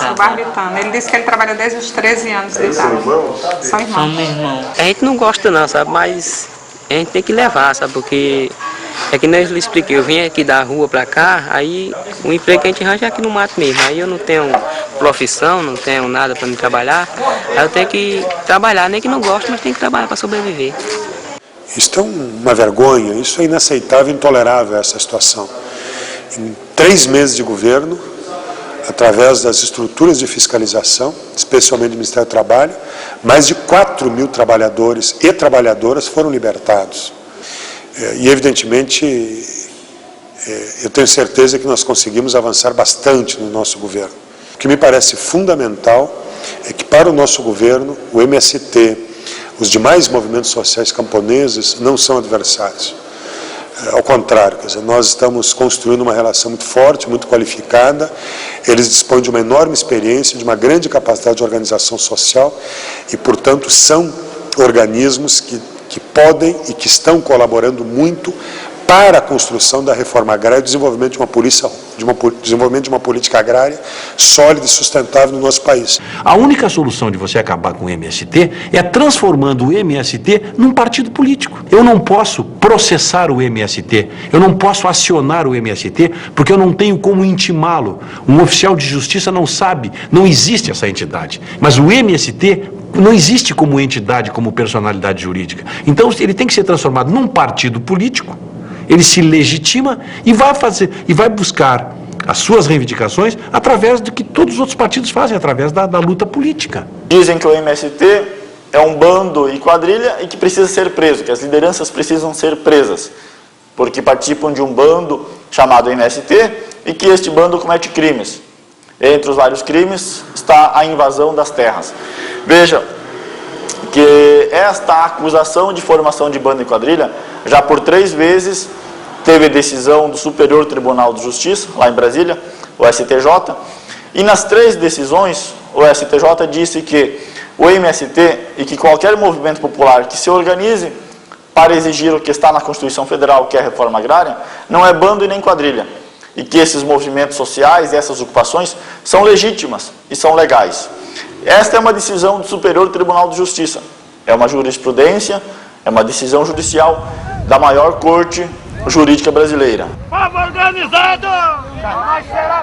O Barbitano. Ele disse que ele trabalha desde os 13 anos de idade. São irmãos? São irmãos. São meus irmãos. A gente não gosta não, sabe, mas a gente tem que levar, sabe, porque é que nem eu lhe expliquei, eu vim aqui da rua pra cá, aí o emprego que a gente arranja é aqui no mato mesmo, aí eu não tenho profissão, não tenho nada para me trabalhar, aí eu tenho que trabalhar, nem que não gosto, mas tenho que trabalhar para sobreviver. Isso é uma vergonha, isso é inaceitável, intolerável essa situação. Em 3 meses de governo, através das estruturas de fiscalização, especialmente do Ministério do Trabalho, mais de 4.000 trabalhadores e trabalhadoras foram libertados. E, evidentemente, eu tenho certeza que nós conseguimos avançar bastante no nosso governo. O que me parece fundamental é que, para o nosso governo, o MST, os demais movimentos sociais camponeses não são adversários. Ao contrário, quer dizer, nós estamos construindo uma relação muito forte, muito qualificada, eles dispõem de uma enorme experiência, de uma grande capacidade de organização social e, portanto, são organismos que podem e que estão colaborando muito para a construção da reforma agrária e o desenvolvimento de uma política agrária sólida e sustentável no nosso país. A única solução de você acabar com o MST é transformando o MST num partido político. Eu não posso processar o MST, eu não posso acionar o MST, porque eu não tenho como intimá-lo. Um oficial de justiça não sabe, não existe essa entidade. Mas o MST não existe como entidade, como personalidade jurídica. Então ele tem que ser transformado num partido político. Ele se legitima e vai buscar as suas reivindicações através do que todos os outros partidos fazem, através da luta política. Dizem que o MST é um bando e quadrilha e que precisa ser preso, que as lideranças precisam ser presas, porque participam de um bando chamado MST e que este bando comete crimes. Entre os vários crimes está a invasão das terras. Veja que esta acusação de formação de bando e quadrilha já por 3 vezes teve decisão do Superior Tribunal de Justiça, lá em Brasília, o STJ, e nas 3 decisões o STJ disse que o MST e que qualquer movimento popular que se organize para exigir o que está na Constituição Federal, que é a reforma agrária, não é bando e nem quadrilha, e que esses movimentos sociais e essas ocupações são legítimas e são legais. Esta é uma decisão do Superior Tribunal de Justiça, é uma jurisprudência, é uma decisão judicial da maior corte jurídica brasileira.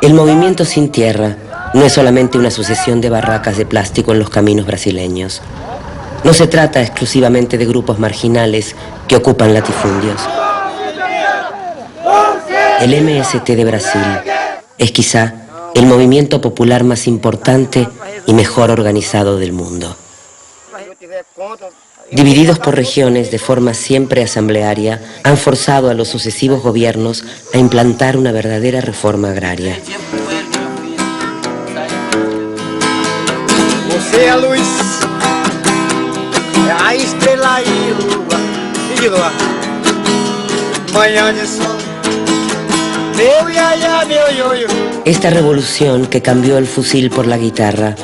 El movimiento Sin Tierra no es solamente una sucesión de barracas de plástico en los caminos brasileños. No se trata exclusivamente de grupos marginales que ocupan latifundios. El MST de Brasil es quizá el movimiento popular más importante y mejor organizado del mundo. divididos por regiones de forma siempre asamblearia, han forzado a los sucesivos gobiernos a implantar una verdadera reforma agraria. Você é a luz, é a estrela e lua, manhã de sol, meu iaiá, meu ioiô. Esta revolución que cambió el fusil por la guitarra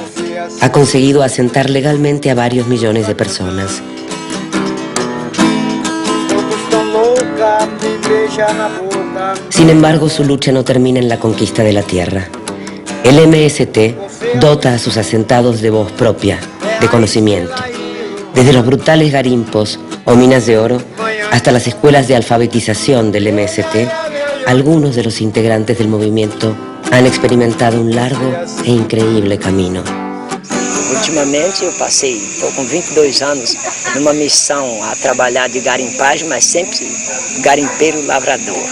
ha conseguido asentar legalmente a varios millones de personas. Sin embargo, su lucha no termina en la conquista de la tierra. El MST dota a sus asentados de voz propia, de conocimiento. Desde los brutales garimpos o minas de oro hasta las escuelas de alfabetización del MST, algunos de los integrantes del movimiento han experimentado um largo e increíble caminho. Ultimamente eu estou com 22 anos numa missão a trabalhar de garimpagem, mas sempre garimpeiro lavrador.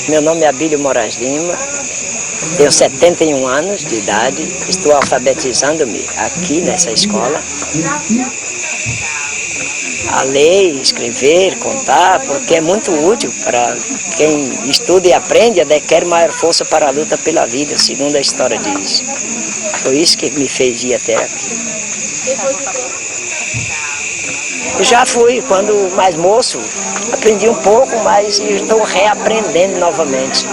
Meu nome é Abílio Moraes Lima, tenho 71 anos de idade, estou alfabetizando-me aqui nessa escola. A ler, escrever, contar, porque é muito útil para quem estuda e aprende, adquire maior força para a luta pela vida, segundo a história diz. Foi isso que me fez vir até aqui. Eu já fui, quando mais moço, aprendi um pouco, mas estou reaprendendo novamente.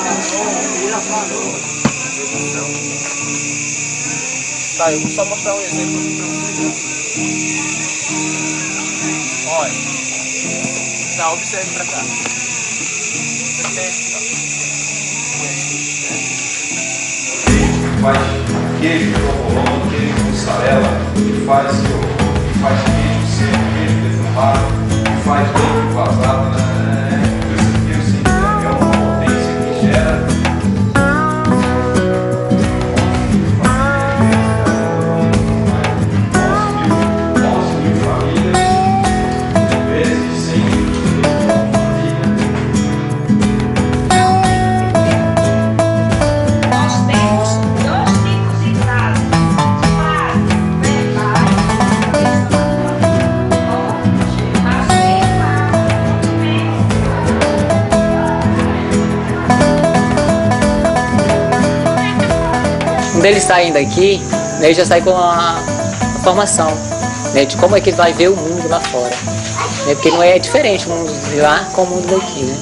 Tá, eu vou só mostrar um exemplo aqui para vocês. Olha, tá, observe pra cá. Faz queijo, provolone, queijo mussarela, faz queijo seco, queijo defumado, faz bacon vazado, né? Eu sei que é uma potência que gera. Quando ele saindo daqui, ele já sai com a formação, né, de como é que ele vai ver o mundo lá fora. Né, porque não é diferente o mundo de lá com o mundo daqui. Né?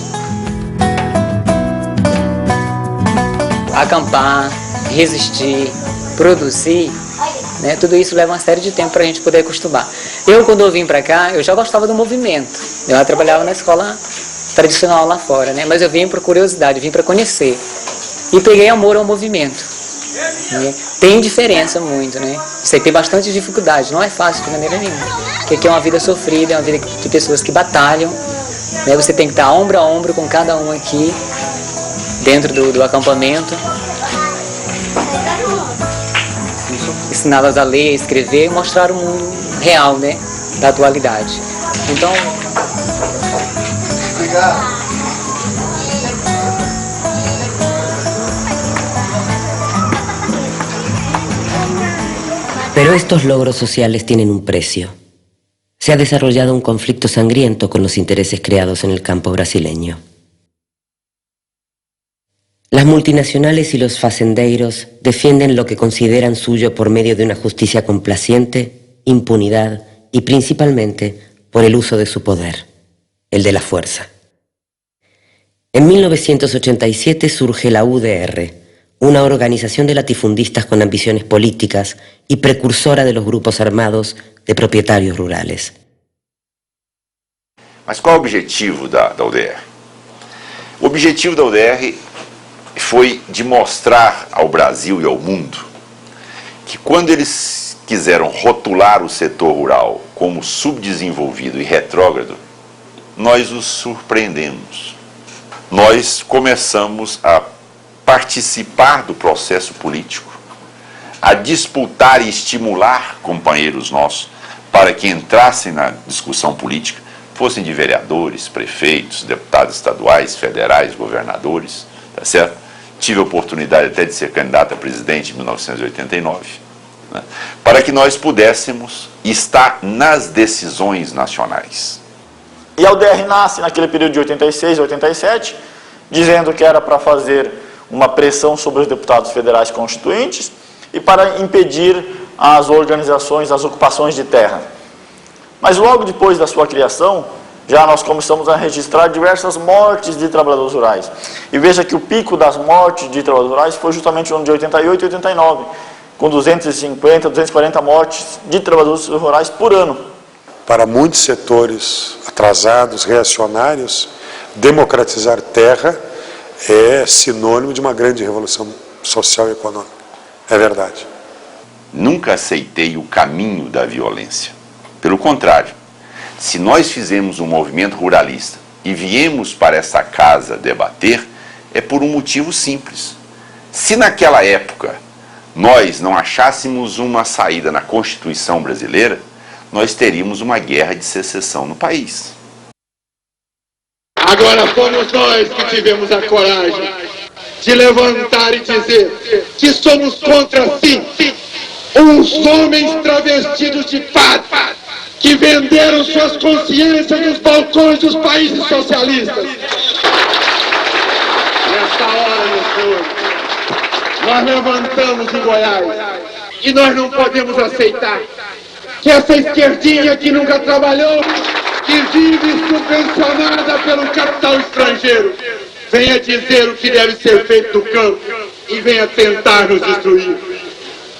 Acampar, resistir, produzir, né, tudo isso leva uma série de tempo para a gente poder acostumar. Eu, quando eu vim para cá, eu já gostava do movimento. Eu já trabalhava na escola tradicional lá fora, né, mas eu vim por curiosidade, vim para conhecer. E peguei amor ao movimento. Tem diferença muito, né? Você tem bastante dificuldade, não é fácil de maneira nenhuma. Porque aqui é uma vida sofrida, é uma vida de pessoas que batalham, né? Você tem que estar ombro a ombro com cada um aqui, dentro do acampamento. Ensiná-las a ler, a escrever e mostrar o mundo real, né? Da atualidade. Então... Obrigado. Pero estos logros sociales tienen un precio. Se ha desarrollado un conflicto sangriento con los intereses creados en el campo brasileño. Las multinacionales y los fazendeiros defienden lo que consideran suyo por medio de una justicia complaciente, impunidad y principalmente por el uso de su poder, el de la fuerza. En 1987 surge la UDR, una organización de latifundistas con ambiciones políticas y precursora de los grupos armados de propietarios rurales. Mas qual é o objetivo da UDR? O objetivo da UDR foi de mostrar ao Brasil e ao mundo que quando eles quiseram rotular o setor rural como subdesenvolvido e retrógrado, nós os surpreendemos. Nós começamos a participar do processo político, a disputar e estimular companheiros nossos para que entrassem na discussão política, fossem de vereadores, prefeitos, deputados estaduais, federais, governadores, tá certo? Tive a oportunidade até de ser candidato a presidente em 1989, né, para que nós pudéssemos estar nas decisões nacionais. E a UDR nasce naquele período de 86 e 87, dizendo que era para fazer uma pressão sobre os deputados federais constituintes e para impedir as organizações, as ocupações de terra. Mas logo depois da sua criação, já nós começamos a registrar diversas mortes de trabalhadores rurais. E veja que o pico das mortes de trabalhadores rurais foi justamente no ano de 88 e 89, com 250, 240 mortes de trabalhadores rurais por ano. Para muitos setores atrasados, reacionários, democratizar terra é sinônimo de uma grande revolução social e econômica. É verdade. Nunca aceitei o caminho da violência. Pelo contrário, se nós fizemos um movimento ruralista e viemos para essa casa debater, é por um motivo simples. Se naquela época nós não achássemos uma saída na Constituição brasileira, nós teríamos uma guerra de secessão no país. Agora fomos nós que tivemos a coragem de levantar e dizer que somos contra, sim, uns homens travestidos de padre que venderam suas consciências nos balcões dos países socialistas. Nesta hora, meus senhores, nós levantamos em Goiás e nós não podemos aceitar que essa esquerdinha que nunca trabalhou, que vive subvencionada pelo capital estrangeiro, venha dizer o que deve ser feito no campo e venha tentar nos destruir.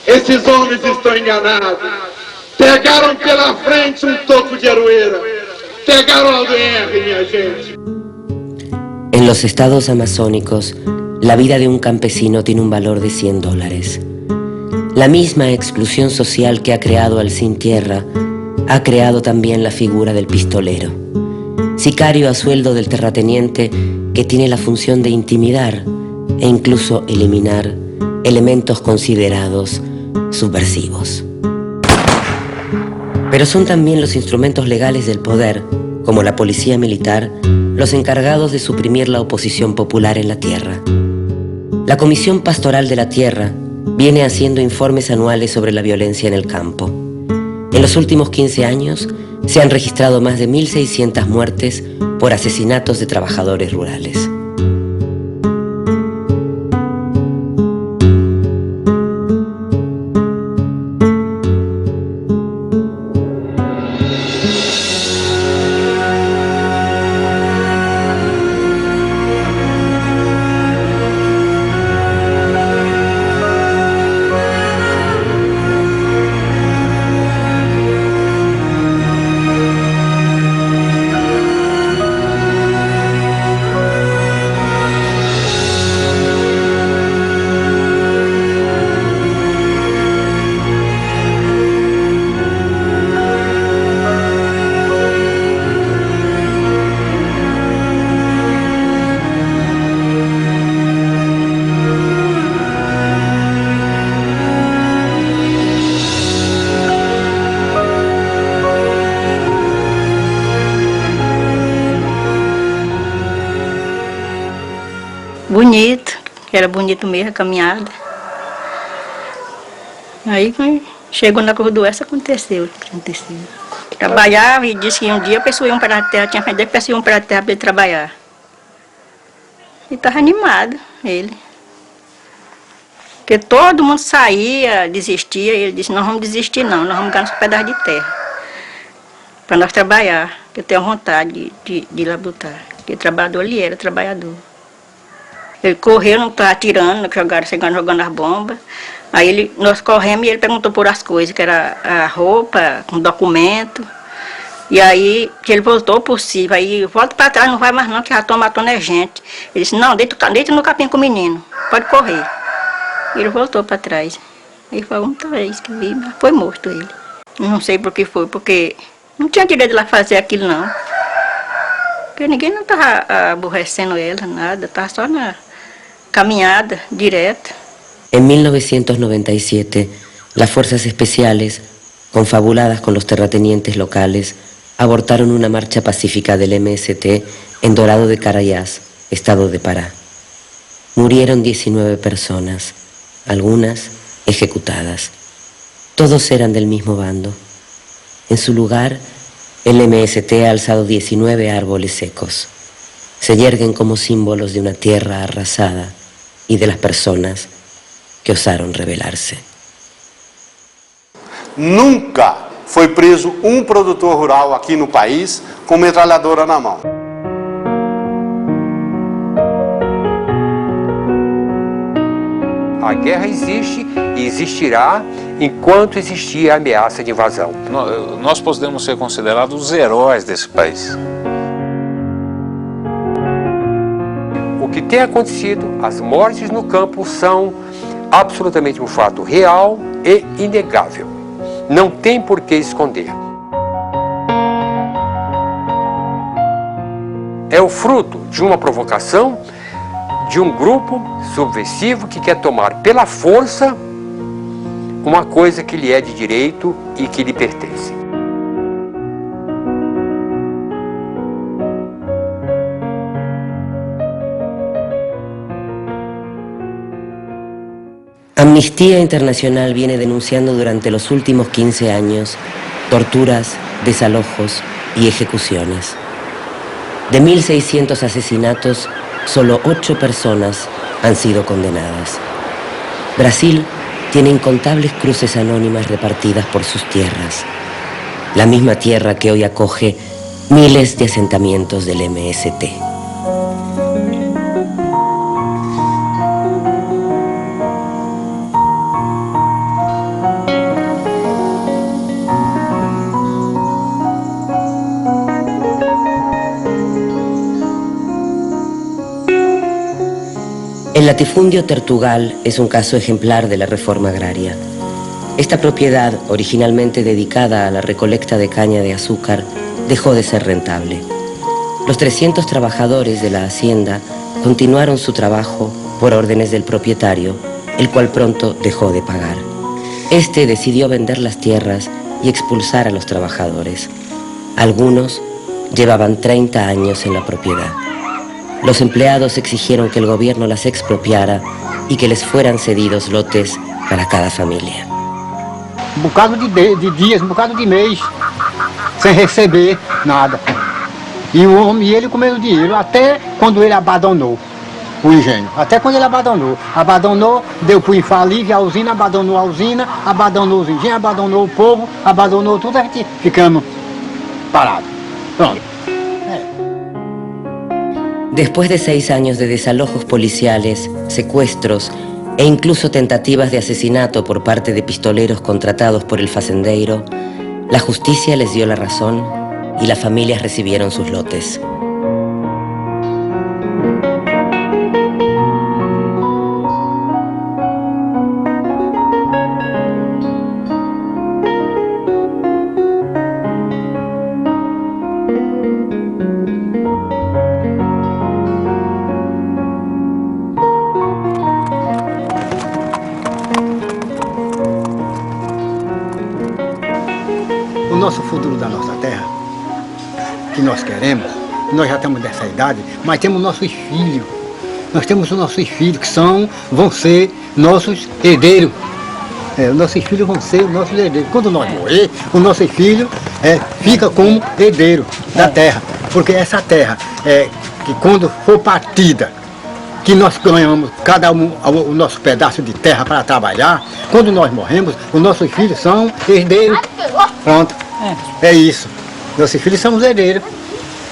Esses homens estão enganados. Pegaram pela frente um toco de aroeira. Pegaron a UDR, minha gente. En los estados amazónicos, la vida de un campesino tiene un valor de $100. La misma exclusión social que ha creado al sin tierra ha creado también la figura del pistolero, sicario a sueldo del terrateniente que tiene la función de intimidar e incluso eliminar elementos considerados subversivos. Pero son también los instrumentos legales del poder, como la policía militar, los encargados de suprimir la oposición popular en la tierra. La Comisión Pastoral de la Tierra viene haciendo informes anuales sobre la violencia en el campo. En los últimos 15 años se han registrado más de 1.600 muertes por asesinatos de trabajadores rurales. Bonito, era bonito mesmo a caminhada. Aí chegou na Cruz do Oeste, aconteceu. Trabalhava e disse que um dia a pessoa ia para a terra, tinha que pessoa iam para a terra para ele trabalhar. E estava animado, ele. Porque todo mundo saía, desistia, e ele disse, não vamos desistir não, nós vamos ganhar um pedaço de terra. Para nós trabalhar, que eu tenho vontade de ir lá botar. Porque trabalhador ele era, trabalhador. Ele correu, não estava atirando, jogando as bombas. Aí nós corremos e ele perguntou por as coisas, que era a roupa, um documento. E aí que ele voltou por cima, aí volta para trás, não vai mais não, que já estão matando a gente. Ele disse, não, deita no capim com o menino, pode correr. E ele voltou para trás. Aí foi muita vez que vi, mas foi morto ele. Não sei por que foi, porque não tinha direito de lá fazer aquilo não. Porque ninguém não estava aborrecendo ela, nada, estava só na caminhada direta. En 1997, las fuerzas especiales, confabuladas con los terratenientes locales, abortaron una marcha pacífica del MST en Dorado de Carayás, estado de Pará. Murieron 19 personas, algunas ejecutadas. Todos eran del mismo bando. En su lugar, el MST ha alzado 19 árboles secos. Se yerguen como símbolos de una tierra arrasada y de las personas que osaron rebelarse. Nunca foi preso produtor rural aqui no país com metralhadora na mão. A guerra existe e existirá enquanto existir a ameaça de invasão. Nós podemos ser considerados os heróis desse país. O que tem acontecido, as mortes no campo são absolutamente um fato real e inegável. Não tem por que esconder. É o fruto de uma provocação de um grupo subversivo que quer tomar pela força uma coisa que lhe é de direito e que lhe pertence. Amnistía Internacional viene denunciando durante los últimos 15 años torturas, desalojos y ejecuciones. De 1.600 asesinatos, solo 8 personas han sido condenadas. Brasil tiene incontables cruces anónimas repartidas por sus tierras. La misma tierra que hoy acoge miles de asentamientos del MST. El latifundio Tertugal es un caso ejemplar de la reforma agraria. Esta propiedad, originalmente dedicada a la recolecta de caña de azúcar, dejó de ser rentable. Los 300 trabajadores de la hacienda continuaron su trabajo por órdenes del propietario, el cual pronto dejó de pagar. Este decidió vender las tierras y expulsar a los trabajadores. Algunos llevaban 30 años en la propiedad. Los empleados exigieron que el gobierno las expropiara y que les fueran cedidos lotes para cada familia. Um bocado de dias, um bocado de mês, sem receber nada. E o homem, ele comendo dinheiro, até quando ele abandonou o engenho. Até quando ele abandonou, deu para o infalível, a usina, abandonou os engenhos, abandonou o povo, abandonou tudo, a gente ficamos parados. Pronto. Después de 6 años de desalojos policiales, secuestros e incluso tentativas de asesinato por parte de pistoleros contratados por el facendeiro, la justicia les dio la razón y las familias recibieron sus lotes. O nosso futuro da nossa terra, que nós queremos, nós já estamos dessa idade, mas temos nossos filhos. Nós temos os nossos filhos que vão ser nossos herdeiros. Os nossos filhos vão ser os nossos herdeiros. Quando nós morrer, o nosso filho fica como herdeiro da terra. Porque essa terra, que quando for partida, que nós ganhamos cada um o nosso pedaço de terra para trabalhar, quando nós morremos, os nossos filhos são herdeiros. Pronto. É isso. Nossos filhos são os herdeiros.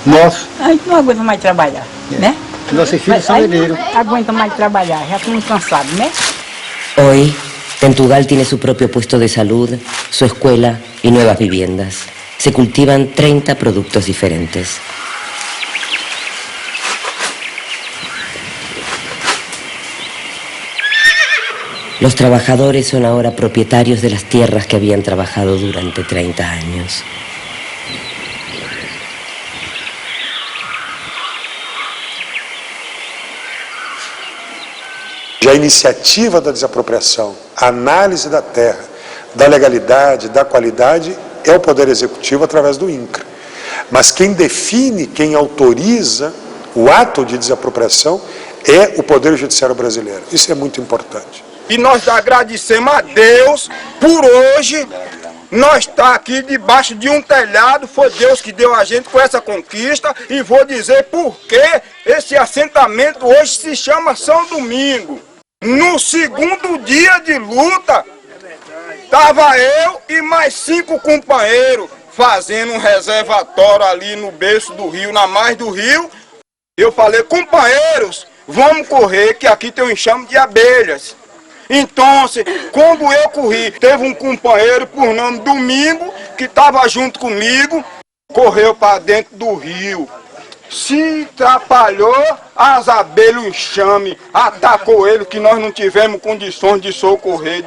Nós. A gente não aguenta mais trabalhar, né? Nossos filhos são herdeiros. Não aguenta mais trabalhar, já estamos cansados, né? Hoy, Tentugal tiene su propio puesto de salud, su escuela y nuevas viviendas. Se cultivan 30 productos diferentes. Los trabajadores son ahora propietarios de las tierras que habían trabajado durante 30 años. A iniciativa da desapropriação, a análise da terra, da legalidade, da qualidade, é o Poder Executivo através do INCRA. Mas quem define, quem autoriza o ato de desapropriação é o Poder Judiciário brasileiro. Isso é muito importante. E nós agradecemos a Deus por hoje. Nós estamos aqui debaixo de um telhado, foi Deus que deu a gente com essa conquista. E vou dizer por que esse assentamento hoje se chama São Domingo. No segundo dia de luta, estava eu e mais 5 companheiros fazendo um reservatório ali no berço do rio, na margem do rio. Eu falei, companheiros, vamos correr que aqui tem um enxame de abelhas. Então, quando eu corri, teve um companheiro por nome Domingo, que estava junto comigo, correu para dentro do rio. Se atrapalhou, as abelhas, o enxame, atacou ele, que nós não tivemos condições de socorrer.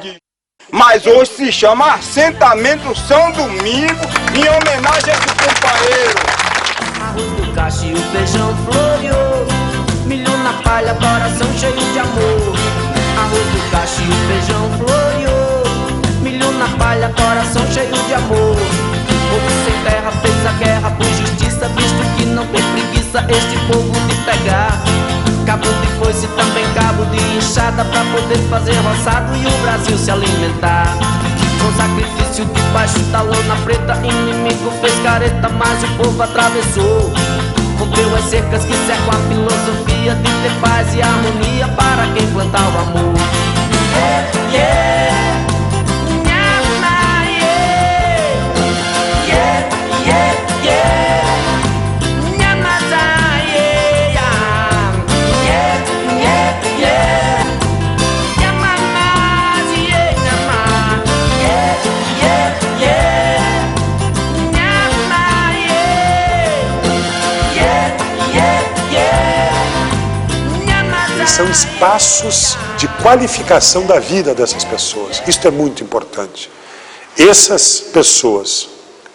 Mas hoje se chama Assentamento São Domingo, em homenagem a esse companheiro. Arroz do cacho e o feijão floreou, milho na palha, coração cheio de amor. Arroz do cacho e o feijão floreou, milho na palha, coração cheio de amor. Povo sem terra fez a guerra por justiça, visto que não tem preguiça este povo de pegar. Cabo de foice, também cabo de enxada, pra poder fazer roçado e o Brasil se alimentar. Com sacrifício debaixo da lona preta, inimigo fez careta, mas o povo atravessou. Rompeu as cercas que cercam a filosofia de ter paz e harmonia para quem plantar o amor. São espaços de qualificação da vida dessas pessoas. Isto é muito importante. Essas pessoas,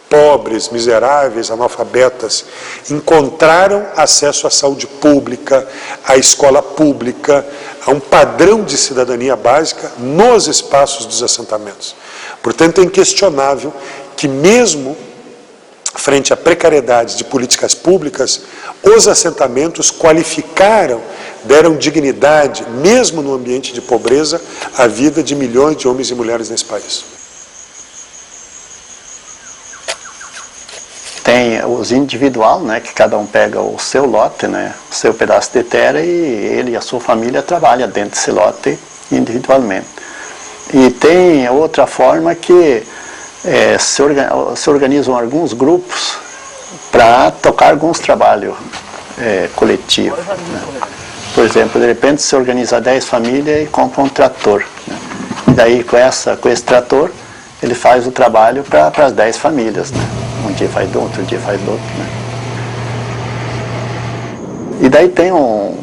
pobres, miseráveis, analfabetas, encontraram acesso à saúde pública, à escola pública, a um padrão de cidadania básica nos espaços dos assentamentos. Portanto, é inquestionável que mesmo frente à precariedade de políticas públicas, os assentamentos qualificaram, deram dignidade, mesmo no ambiente de pobreza, à vida de milhões de homens e mulheres nesse país. Tem os individual, né, que cada um pega o seu lote, né, o seu pedaço de terra, e ele e a sua família trabalham dentro desse lote individualmente. E tem outra forma que se organizam alguns grupos para tocar alguns trabalhos coletivos. Né? Por exemplo, de repente se organiza 10 famílias e compra um trator. Né? E daí com esse trator ele faz o trabalho para as 10 famílias. Né? Um dia faz do outro dia faz do outro. Né? E daí tem um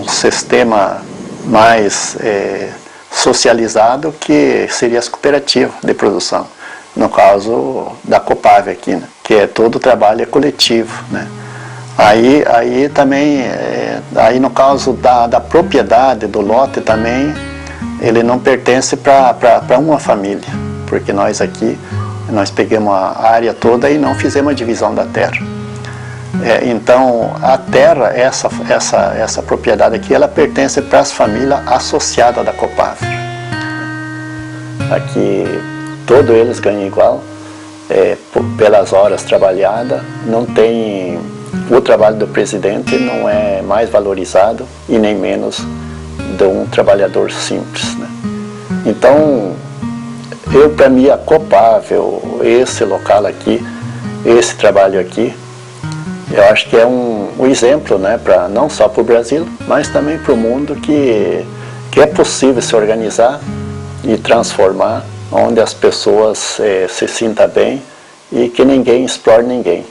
sistema mais socializado que seria as cooperativas de produção. No caso da Copave aqui, né? Que é todo o trabalho coletivo, né? Aí também, aí no caso da propriedade do lote também, ele não pertence para uma família, porque nós aqui, nós pegamos a área toda e não fizemos a divisão da terra. Então a terra, essa propriedade aqui, ela pertence para as famílias associadas da Copave. Aqui todos eles ganham igual, pelas horas trabalhadas, não tem, o trabalho do presidente não é mais valorizado e nem menos de um trabalhador simples. Né? Então, para mim, a Copave, esse local aqui, esse trabalho aqui, eu acho que é um exemplo, né, não só para o Brasil, mas também para o mundo, que é possível se organizar e transformar, onde as pessoas se sintam bem e que ninguém explore ninguém.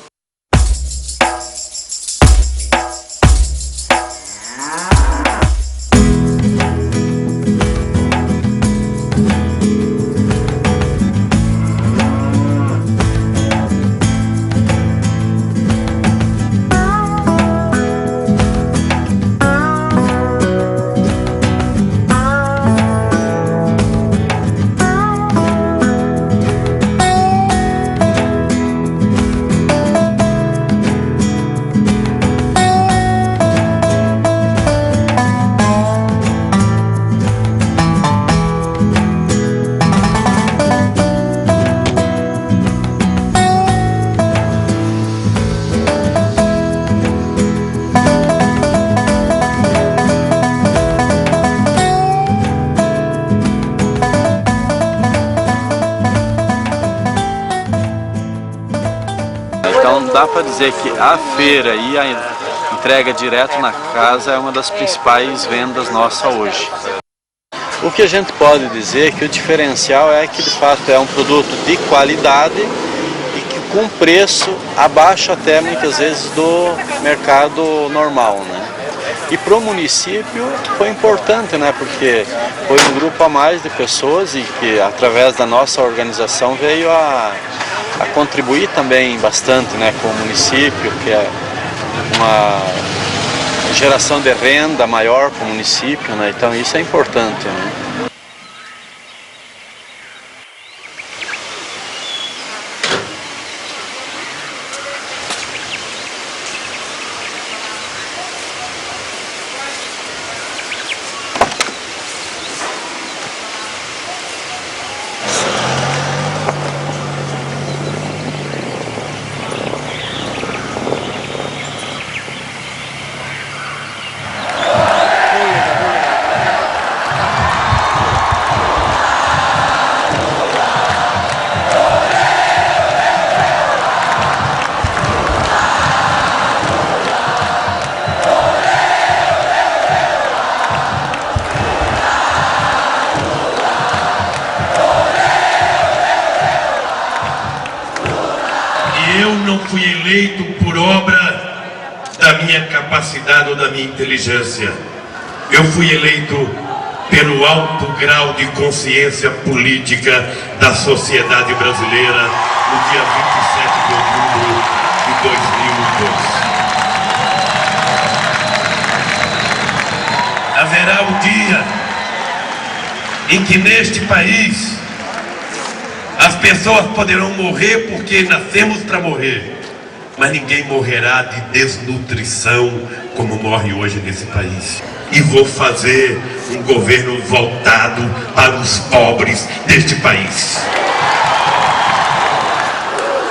Então dá para dizer que a feira e a entrega direto na casa é uma das principais vendas nossas hoje. O que a gente pode dizer é que o diferencial é que de fato é um produto de qualidade e que com preço abaixo até muitas vezes do mercado normal, né? E para o município foi importante, né? Porque foi um grupo a mais de pessoas e que através da nossa organização veio a contribuir também bastante, né, com o município, que é uma geração de renda maior para o município, né? Então isso é importante, né? Eu não fui eleito por obra da minha capacidade ou da minha inteligência. Eu fui eleito pelo alto grau de consciência política da sociedade brasileira no dia 27 de outubro de 2002. Haverá um dia em que neste país as pessoas poderão morrer porque nascemos para morrer, mas ninguém morrerá de desnutrição como morre hoje nesse país. E vou fazer um governo voltado para os pobres deste país.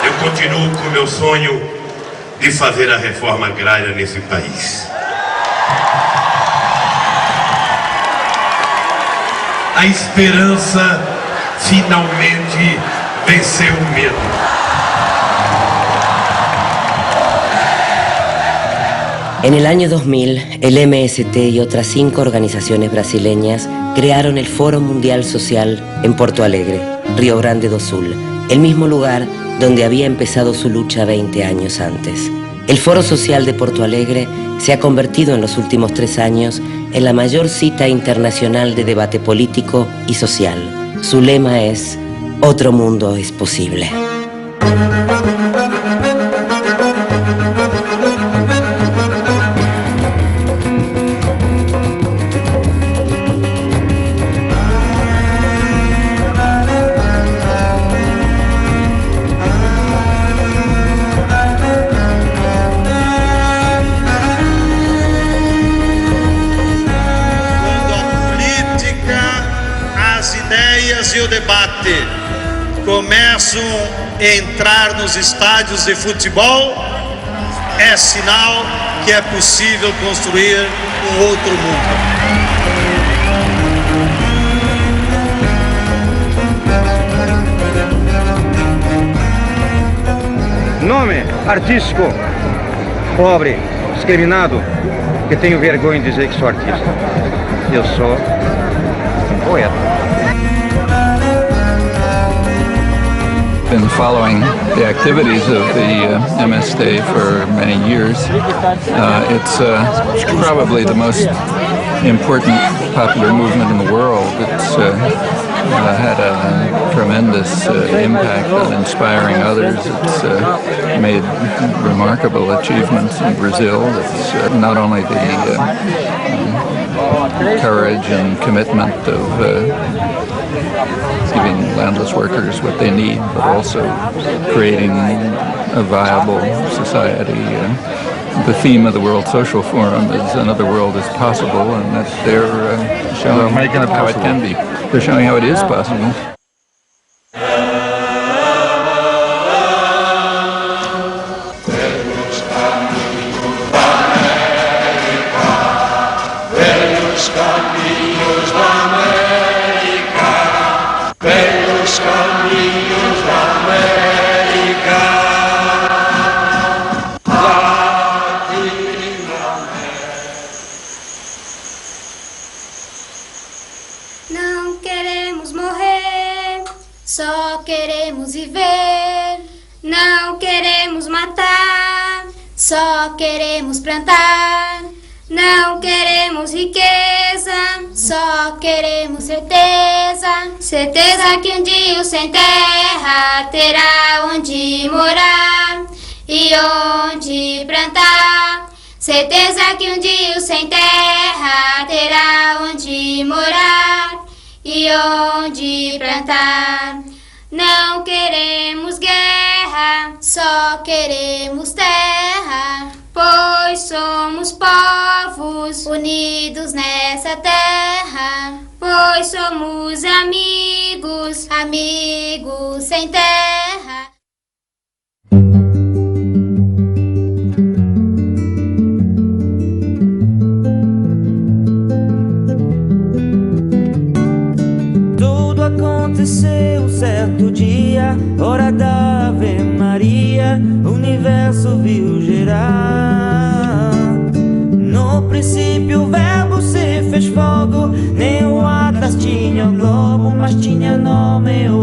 Eu continuo com o meu sonho de fazer a reforma agrária nesse país. A esperança finalmente venceu o medo. En el año 2000, el MST y otras 5 organizaciones brasileñas crearon el Foro Mundial Social en Porto Alegre, Río Grande do Sul, el mismo lugar donde había empezado su lucha 20 años antes. El Foro Social de Porto Alegre se ha convertido en los últimos 3 años en la mayor cita internacional de debate político y social. Su lema es: otro mundo es posible. E o debate começam a entrar nos estádios de futebol, é sinal que é possível construir um outro mundo. Nome artístico, pobre, discriminado, que tenho vergonha de dizer que sou artista. Eu sou poeta. Been following the activities of the MST for many years. It's probably the most important popular movement in the world. It's had a tremendous impact on inspiring others. It's made remarkable achievements in Brazil. It's not only the courage and commitment of giving landless workers what they need, but also creating a viable society. The theme of the World Social Forum is another world is possible, and that they're showing how it can be. They're showing how it is possible. só queremos viver. Não queremos matar, só queremos plantar. Não queremos riqueza, só queremos certeza. Certeza que um dia o sem terra terá onde morar e onde plantar. Certeza que um dia o sem terra terá onde morar e onde plantar. Não queremos guerra, só queremos terra, pois somos povos unidos nessa terra, pois somos amigos, amigos sem terra. Aconteceu um certo dia, hora da Ave Maria, o universo viu gerar. No princípio o verbo se fez fogo, nem o Atlas tinha o globo, mas tinha nome o